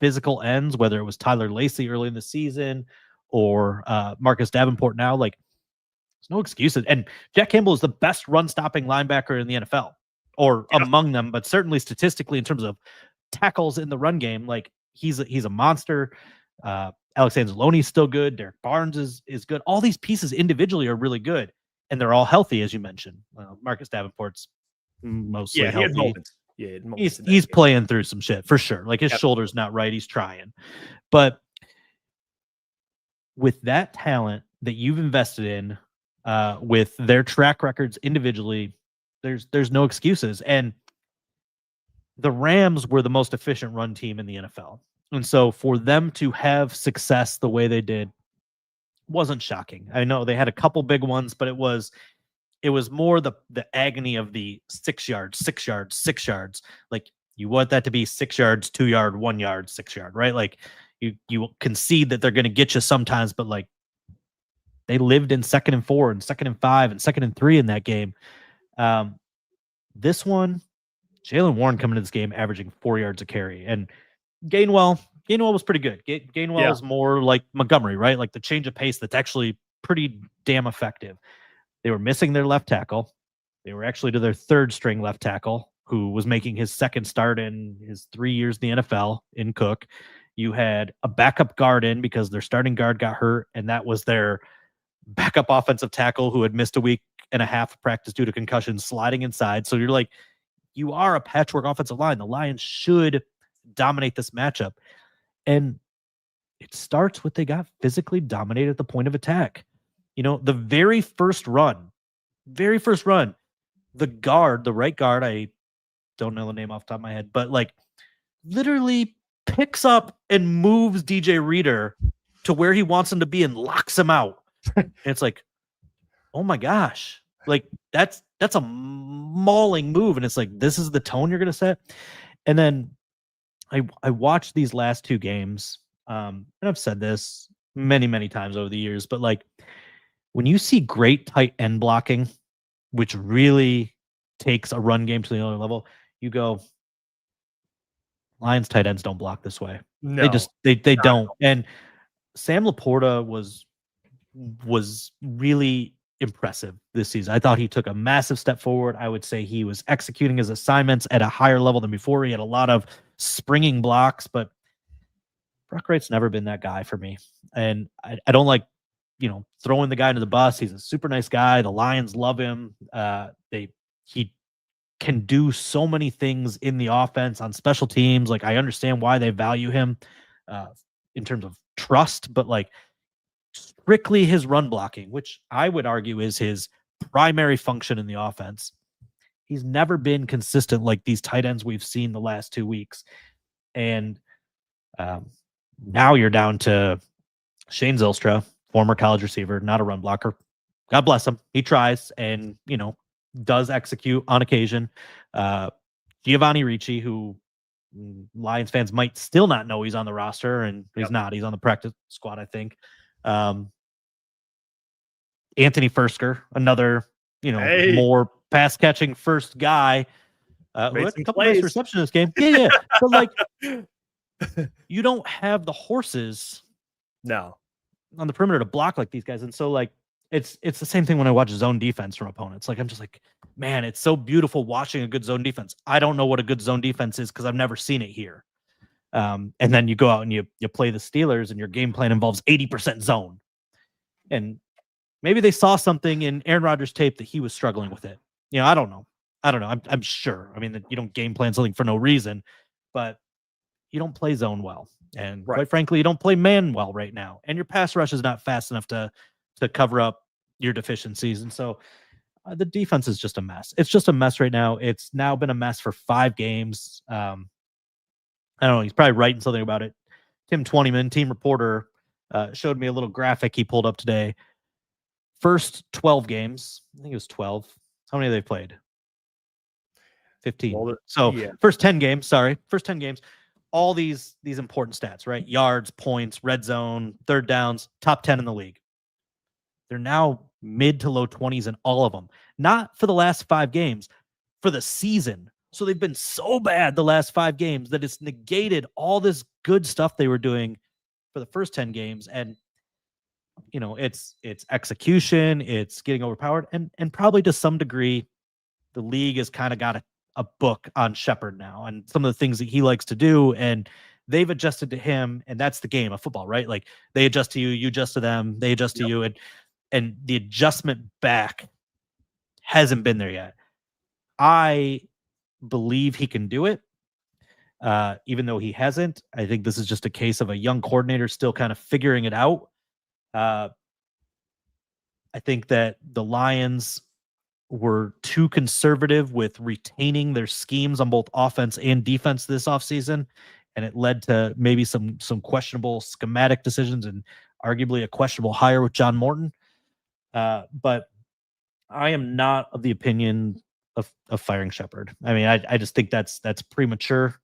B: physical ends, whether it was Tyler Lacey early in the season or Marcus Davenport now. There's no excuses. And Jack Campbell is the best run-stopping linebacker in the NFL, or among them, but certainly statistically in terms of tackles in the run game, he's a monster. Alex Anzalone is still good. Derek Barnes is good. All these pieces individually are really good, and they're all healthy, as you mentioned. Marcus Davenport's mostly healthy. He's playing through some shit for sure. His shoulder's not right. He's trying, but with that talent that you've invested in, with their track records individually, there's no excuses. And the Rams were the most efficient run team in the NFL. And so for them to have success the way they did wasn't shocking. I know they had a couple big ones, but it was more the agony of the 6 yards, 6 yards, 6 yards. You want that to be 6 yards, 2 yard, 1 yard, 6 yard, right? You concede that they're going to get you sometimes, but they lived in 2nd and 4 and 2nd and 5 and 2nd and 3 in that game. This one, Jaylen Warren coming to this game averaging 4 yards a carry, and Gainwell was pretty good. Gainwell is more like Montgomery, right? The change of pace that's actually pretty damn effective. They were missing their left tackle. They were actually to their 3rd string left tackle, who was making his 2nd start in his 3 years in the NFL in Cook. You had a backup guard in because their starting guard got hurt, and that was their backup offensive tackle who had missed a week and a half of practice due to concussion, sliding inside. So you're you are a patchwork offensive line. The Lions should dominate this matchup. And it starts with they got physically dominated at the point of attack. The very first run, the right guard, I don't know the name off the top of my head, but literally picks up and moves DJ Reader to where he wants him to be and locks him out. And it's oh my gosh, that's a mauling move. And it's this is the tone you're going to set. And then I watched these last 2 games. And I've said this many, many times over the years, but when you see great tight end blocking, which really takes a run game to the other level, you go, Lions tight ends don't block this way. No, they don't. And Sam Laporta was really impressive this season. I thought he took a massive step forward. I would say he was executing his assignments at a higher level than before. He had a lot of springing blocks, but Brock Wright's never been that guy for me. And I don't like throwing the guy into the bus. He's a super nice guy. The Lions love him. He can do so many things in the offense on special teams. Like, I understand why they value him in terms of trust, but like strictly his run blocking, which I would argue is his primary function in the offense. He's never been consistent like these tight ends we've seen the last 2 weeks. And now you're down to Shane Zylstra, former college receiver, not a run blocker. God bless him. He tries and, does execute on occasion. Giovanni Ricci, who Lions fans might still not know he's on the roster, and he's not. He's on the practice squad, I think. Anthony Fursker, another, more pass-catching first guy. Who had a couple nice receptions in this game. Yeah. But, like, you don't have the horses on the perimeter to block like these guys. And so, like, it's the same thing when I watch zone defense from opponents. Like, I'm just like, man, it's so beautiful watching a good zone defense. I don't know what a good zone defense is because I've never seen it here. And then you go out and you play the Steelers, and your game plan involves 80% zone. And maybe they saw something in Aaron Rodgers' tape that he was struggling with it. I don't know. I'm sure. I mean, you don't game plan something for no reason, but you don't play zone well. And quite frankly, you don't play man well right now. And your pass rush is not fast enough to cover up your deficiencies. And so the defense is just a mess. It's just a mess right now. It's now been a mess for 5 games. I don't know. He's probably writing something about it. Tim Twentyman, team reporter, showed me a little graphic he pulled up today. First 12 games. I think it was 12. How many have they played? 15. First 10 games. First 10 games. All these important stats, right? Yards, points, red zone, third downs, top 10 in the league. They're now mid to low 20s in all of them. Not for the last 5 games, for the season. So they've been so bad the last 5 games that it's negated all this good stuff they were doing for the first 10 games. And, it's execution, it's getting overpowered, and probably to some degree, the league has kind of got a book on Sheppard now and some of the things that he likes to do, and they've adjusted to him, and that's the game of football, right? Like, they adjust to you, you adjust to them, they adjust to you, and the adjustment back hasn't been there yet. I believe he can do it, even though he hasn't. I think this is just a case of a young coordinator still kind of figuring it out. I think that the Lions were too conservative with retaining their schemes on both offense and defense this offseason, and it led to maybe some questionable schematic decisions and arguably a questionable hire with John Morton. But I am not of the opinion of firing Sheppard. I mean, I just think that's premature.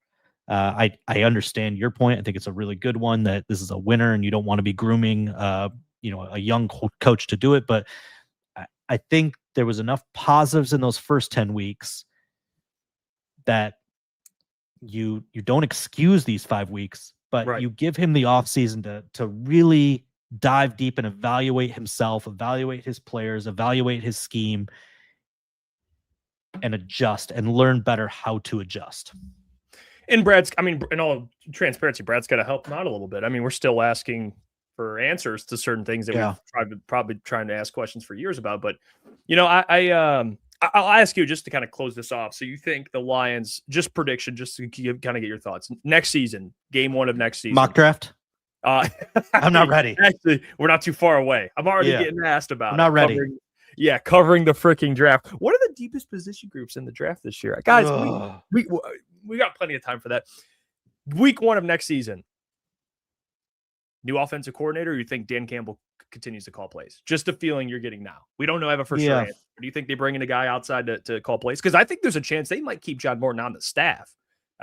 B: I understand your point. I think it's a really good one that this is a winner and you don't want to be grooming a young coach to do it. But I think there was enough positives in those first 10 weeks that you don't excuse these 5 weeks, but you give him the offseason to really dive deep and evaluate himself, evaluate his players, evaluate his scheme, and adjust and learn better how to adjust.
A: And in all transparency, Brad's got to help him out a little bit. I mean, we're still asking for answers to certain things that we've probably trying to ask questions for years about. But, I'll ask you just to kind of close this off. So you think the Lions, just prediction, just to kind of get your thoughts. Next season, game 1 of next season.
B: Mock draft? I'm not ready.
A: Actually, we're not too far away. I'm already getting asked about it.
B: I'm not ready.
A: Covering the freaking draft. What are the deepest position groups in the draft this year? Guys, we got plenty of time for that. Week 1 of next season. New offensive coordinator, or you think Dan Campbell continues to call plays? Just a feeling you're getting now. We don't know have a for sure answer. Do you think they bring in a guy outside to call plays? Because I think there's a chance they might keep John Morton on the staff.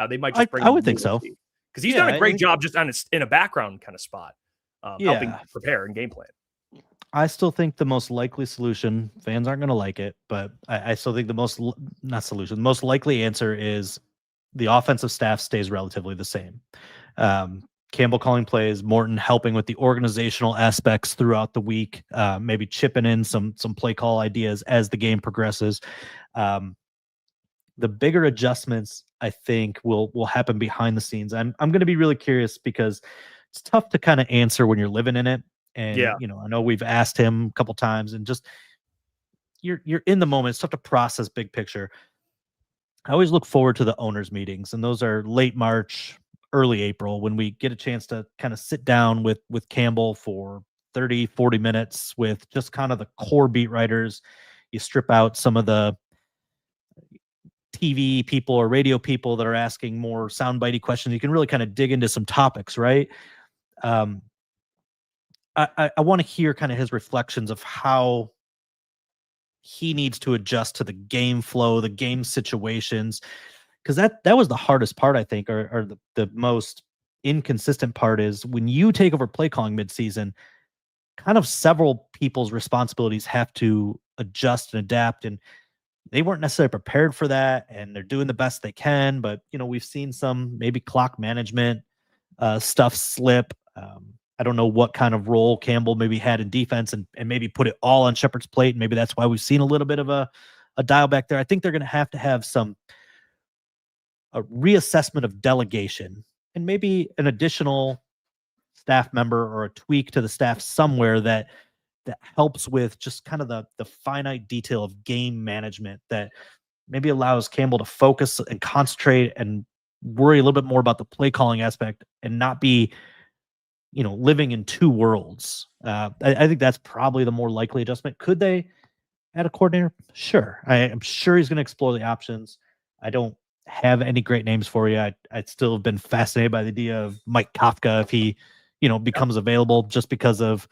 A: They might just bring
B: I would think so.
A: Because he's done a great job just in a background kind of spot, helping prepare and game plan.
B: I still think the most likely solution, fans aren't going to like it, but I still think the most likely answer is the offensive staff stays relatively the same. Campbell calling plays, Morton helping with the organizational aspects throughout the week, maybe chipping in some play call ideas as the game progresses. The bigger adjustments, I think, will happen behind the scenes. I'm going to be really curious because it's tough to kind of answer when you're living in it. And,
A: Yeah.
B: I know we've asked him a couple times, and just you're in the moment. It's tough to process big picture. I always look forward to the owners meetings, and those are late March, early April, when we get a chance to kind of sit down with Campbell for 30, 40 minutes with just kind of the core beat writers. You strip out some of the TV people or radio people that are asking more soundbitey questions. You can really kind of dig into some topics, right? I want to hear kind of his reflections of how he needs to adjust to the game flow, the game situations, because that was the hardest part, I think, or the most inconsistent part is when you take over play calling midseason, kind of several people's responsibilities have to adjust and adapt, and they weren't necessarily prepared for that, and they're doing the best they can. But we've seen some maybe clock management stuff slip. I don't know what kind of role Campbell maybe had in defense, and maybe put it all on Sheppard's plate. And maybe that's why we've seen a little bit of a dial back there. I think they're going to have a reassessment of delegation, and maybe an additional staff member or a tweak to the staff somewhere that helps with just kind of the finite detail of game management that maybe allows Campbell to focus and concentrate and worry a little bit more about the play calling aspect and not be living in two worlds. I think that's probably the more likely adjustment. Could they add a coordinator? Sure. I'm sure he's going to explore the options. I don't have any great names for you. I'd still have been fascinated by the idea of Mike Kafka if he, becomes available, just because of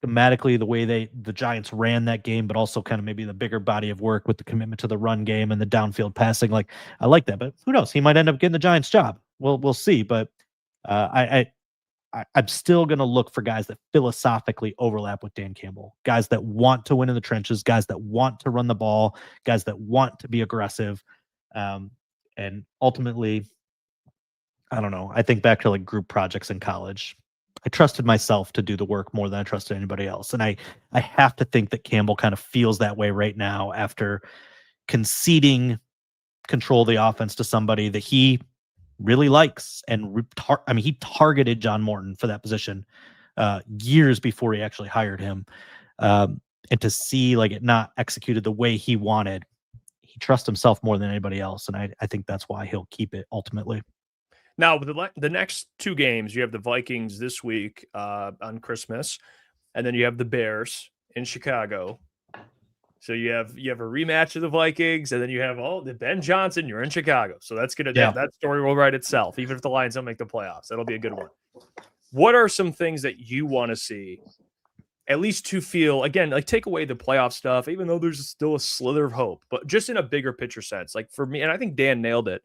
B: schematically the way the Giants ran that game, but also kind of maybe the bigger body of work with the commitment to the run game and the downfield passing. Like, I like that, but who knows? He might end up getting the Giants job. We'll see. But I'm still going to look for guys that philosophically overlap with Dan Campbell, guys that want to win in the trenches, guys that want to run the ball, guys that want to be aggressive. And ultimately, I don't know. I think back to like group projects in college. I trusted myself to do the work more than I trusted anybody else. And I have to think that Campbell kind of feels that way right now after conceding control of the offense to somebody that he really likes. And he targeted John Morton for that position years before he actually hired him. And to see like it not executed the way he wanted, he trusts himself more than anybody else. And I think that's why he'll keep it ultimately.
A: Now, the next two games, you have the Vikings this week on Christmas, and then you have the Bears in Chicago. So you have a rematch of the Vikings, and then you have the Ben Johnson. You're in Chicago, so that's gonna that story will write itself. Even if the Lions don't make the playoffs, that'll be a good one. What are some things that you want to see, at least to feel again, like take away the playoff stuff, even though there's still a slither of hope, but just in a bigger picture sense, like for me, and I think Dan nailed it.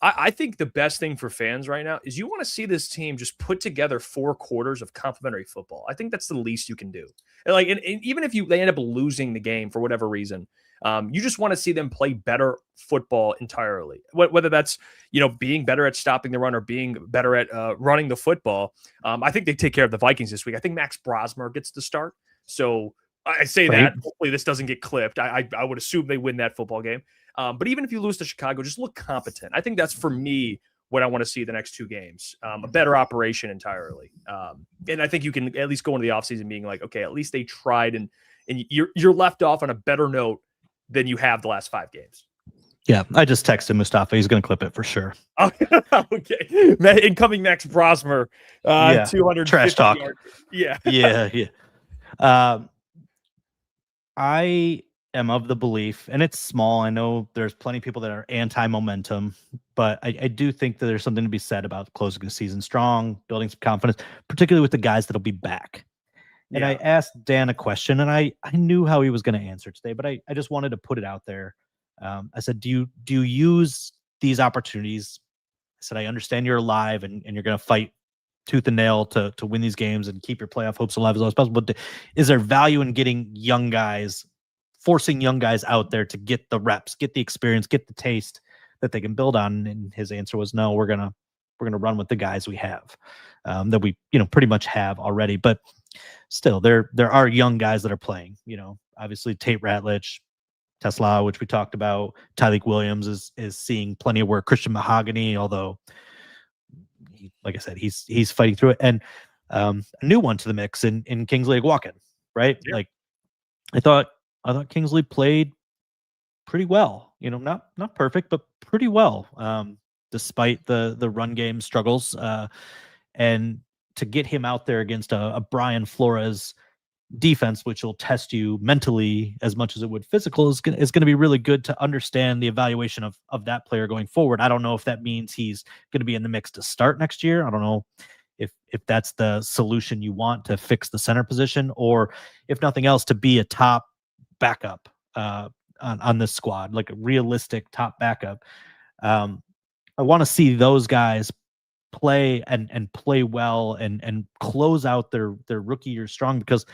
A: I think the best thing for fans right now is you want to see this team just put together 4 quarters of complimentary football. I think that's the least you can do. And even if they end up losing the game for whatever reason, you just want to see them play better football entirely. Whether that's being better at stopping the run or being better at running the football. I think they take care of the Vikings this week. I think Max Brosmer gets the start. So I say that hopefully this doesn't get clipped. I would assume they win that football game. But even if you lose to Chicago, just look competent. I think that's for me what I want to see the next 2 games. A better operation entirely. And I think you can at least go into the offseason being like, okay, at least they tried and you're left off on a better note than you have the last 5 games.
B: Yeah, I just texted Mustafa. He's going to clip it for sure.
A: Okay. Incoming Max Brosmer, 200
B: trash talk.
A: Yards. Yeah.
B: Yeah. I am of the belief, and it's small. I know there's plenty of people that are anti-momentum, but I do think that there's something to be said about closing the season strong, building some confidence, particularly with the guys that'll be back. And I asked Dan a question, and I knew how he was going to answer today, but I just wanted to put it out there. I said, do you use these opportunities? I said, I understand you're alive and you're going to fight tooth and nail to win these games and keep your playoff hopes alive as long as possible. But is there value in getting young guys, forcing young guys out there to get the reps, get the experience, get the taste that they can build on? And his answer was, no, we're gonna run with the guys we have, that we pretty much have already. But still, there are young guys that are playing. Obviously Tate Ratledge, Tesla, which we talked about. Tyleik Williams is seeing plenty of work. Christian Mahogany, although like I said, he's fighting through it. And a new one to the mix in Kingsley Walken, right?
A: Yeah.
B: Like I thought Kingsley played pretty well, not perfect, but pretty well, despite the run game struggles. And to get him out there against a Brian Flores defense, which will test you mentally as much as it would physical, is going to be really good to understand the evaluation of that player going forward. I don't know if that means he's going to be in the mix to start next year. I don't know if that's the solution you want to fix the center position, or if nothing else, to be a top backup on this squad, like a realistic top backup. I want to see those guys play and play well and close out their rookie year strong, because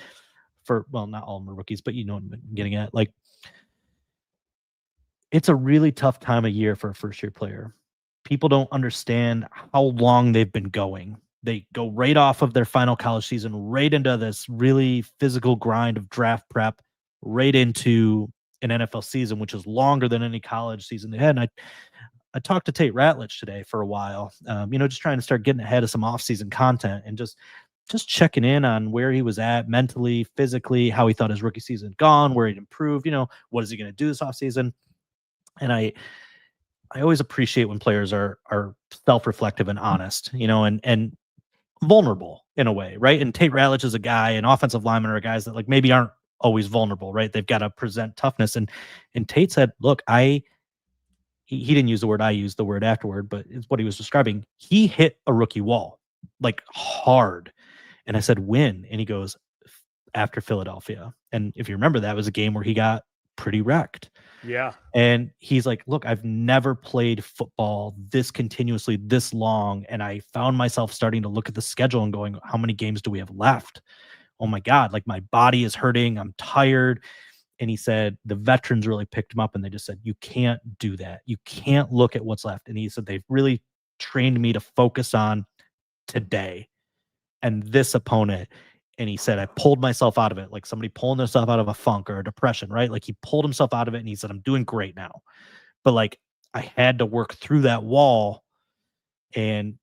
B: not all of them are rookies, but you know what I'm getting at. Like, it's a really tough time of year for a first year player. People don't understand how long they've been going. They go right off of their final college season, right into this really physical grind of draft prep, right into an NFL season, which is longer than any college season they had. And I talked to Tate Ratledge today for a while, just trying to start getting ahead of some off-season content and just checking in on where he was at mentally, physically, how he thought his rookie season had gone, where he'd improved, what is he going to do this offseason? And I always appreciate when players are self-reflective and honest, and vulnerable in a way, right? And Tate Ratledge is a guy, and offensive linemen are guys that like maybe aren't always vulnerable, right? They've got to present toughness. And Tate said, look, he didn't use the word, I used the word afterward, but it's what he was describing. He hit a rookie wall, like hard. And I said, when? And he goes, after Philadelphia. And if you remember, that was a game where he got pretty wrecked.
A: Yeah.
B: And he's like, look, I've never played football this continuously, this long. And I found myself starting to look at the schedule and going, how many games do we have left? Oh my God, like my body is hurting. I'm tired. And he said the veterans really picked him up, and they just said, you can't do that. You can't look at what's left. And he said, they've really trained me to focus on today and this opponent. And he said, I pulled myself out of it, like somebody pulling themselves out of a funk or a depression, right? Like he pulled himself out of it, and he said, I'm doing great now. But like I had to work through that wall. And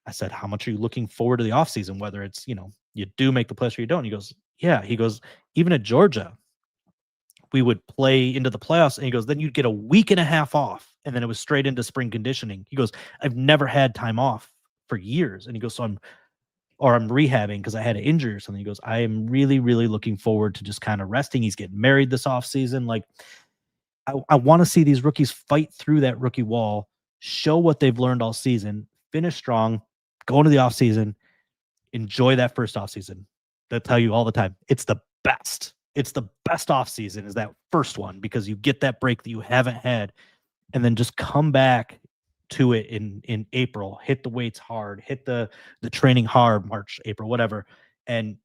B: I said, how much are you looking forward to the offseason? Whether it's, you do make the playoffs or you don't. He goes, yeah. He goes, even at Georgia, we would play into the playoffs. And he goes, then you'd get a week and a half off. And then it was straight into spring conditioning. He goes, I've never had time off for years. And he goes, I'm rehabbing because I had an injury or something. He goes, I am really, really looking forward to just kind of resting. He's getting married this offseason. Like, I want to see these rookies fight through that rookie wall, show what they've learned all season, finish strong, go into the offseason, enjoy that first offseason. They'll tell you all the time, it's the best. It's the best offseason is that first one, because you get that break that you haven't had, and then just come back to it in April, hit the weights hard, hit the training hard, March, April, whatever, and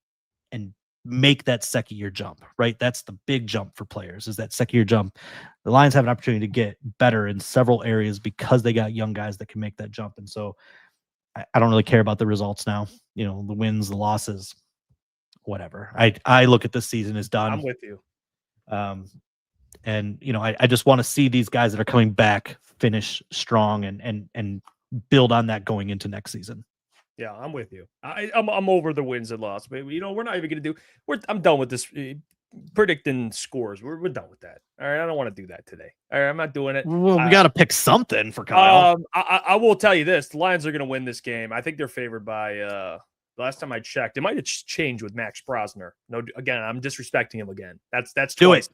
B: make that second year jump, right? That's the big jump for players, is that second year jump. The Lions have an opportunity to get better in several areas because they got young guys that can make that jump. And so I don't really care about the results now, the wins, the losses, whatever. I look at this season as done.
A: I'm with you.
B: And I just want to see these guys that are coming back finish strong and build on that going into next season.
A: Yeah, I'm with you. I'm over the wins and losses. But we're not even gonna I'm done with this predicting scores. We're done with that. All right, I don't want to do that today. All right, I'm not doing it.
B: Well, we got to pick something for Kyle.
A: I will tell you this: the Lions are gonna win this game. I think they're favored by. The last time I checked, it might have changed with Max Brosner. No, again, I'm disrespecting him again. That's twice.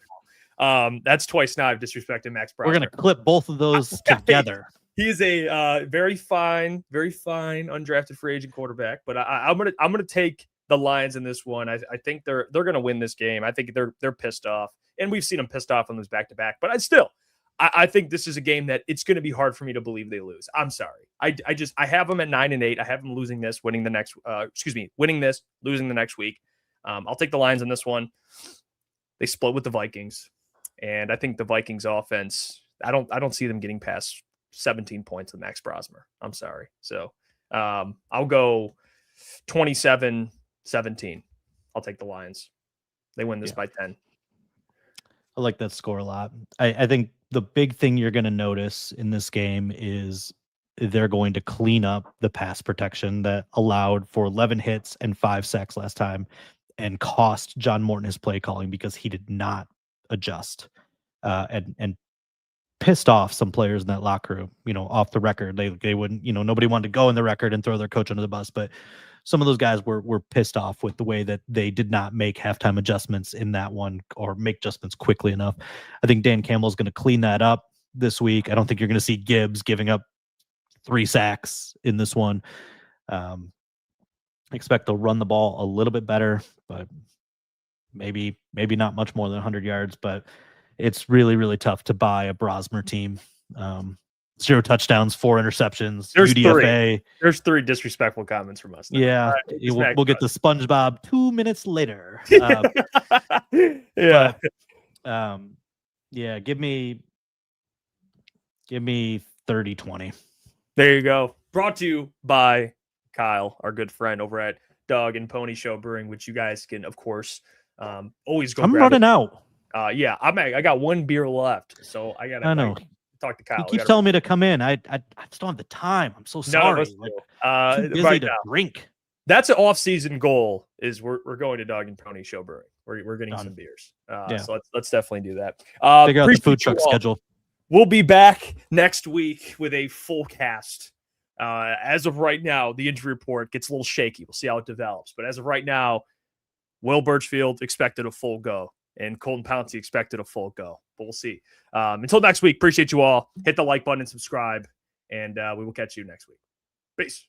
A: That's twice now I've disrespected Max Brosner.
B: We're gonna clip both of those together.
A: He is a very fine undrafted free agent quarterback. But I'm gonna take the Lions in this one. I think they're gonna win this game. I think they're pissed off, and we've seen them pissed off on those back to back. But I think this is a game that it's going to be hard for me to believe they lose. I'm sorry. I have them at 9-8. I have them losing this, winning this, losing the next week. I'll take the Lions in this one. They split with the Vikings, and I think the Vikings offense, I don't see them getting past 17 points with Max Brosmer. I'm sorry. So I'll go 27-17. I'll take the Lions. They win this by 10.
B: I like that score a lot. I think the big thing you're going to notice in this game is they're going to clean up the pass protection that allowed for 11 hits and 5 sacks last time and cost John Morton his play calling because he did not adjust and pissed off some players in that locker room, off the record. They wouldn't, nobody wanted to go in the record and throw their coach under the bus, but some of those guys were pissed off with the way that they did not make halftime adjustments in that one or make adjustments quickly enough. I think Dan Campbell's going to clean that up this week. I don't think you're going to see Gibbs giving up 3 sacks in this one. Expect they'll run the ball a little bit better, but maybe not much more than 100 yards, but it's really, really tough to buy a Brosmer team. 0 touchdowns, 4 interceptions.
A: There's
B: UDFA.
A: 3. There's 3 disrespectful comments from us now.
B: Yeah, we'll get the SpongeBob 2 minutes later.
A: Yeah.
B: Yeah, give me 30-20.
A: There you go. Brought to you by Kyle, our good friend over at Dog and Pony Show Brewing, which you guys can, of course, always go.
B: I'm running out.
A: Yeah, I got 1 beer left, so I gotta talk to Kyle.
B: He keeps telling me to come in. I just don't have the time. I'm so sorry. Too busy
A: right
B: to
A: now,
B: drink.
A: That's an off-season goal. Is we're going to Dog and Pony Show Brewing. We're getting some beers. So let's definitely do that.
B: Figure out the food truck schedule.
A: We'll be back next week with a full cast. As of right now, the injury report gets a little shaky. We'll see how it develops. But as of right now, Will Birchfield expected a full go, and Colton Pouncey expected a full go. But we'll see. Until next week, appreciate you all. Hit the like button and subscribe, and we will catch you next week. Peace.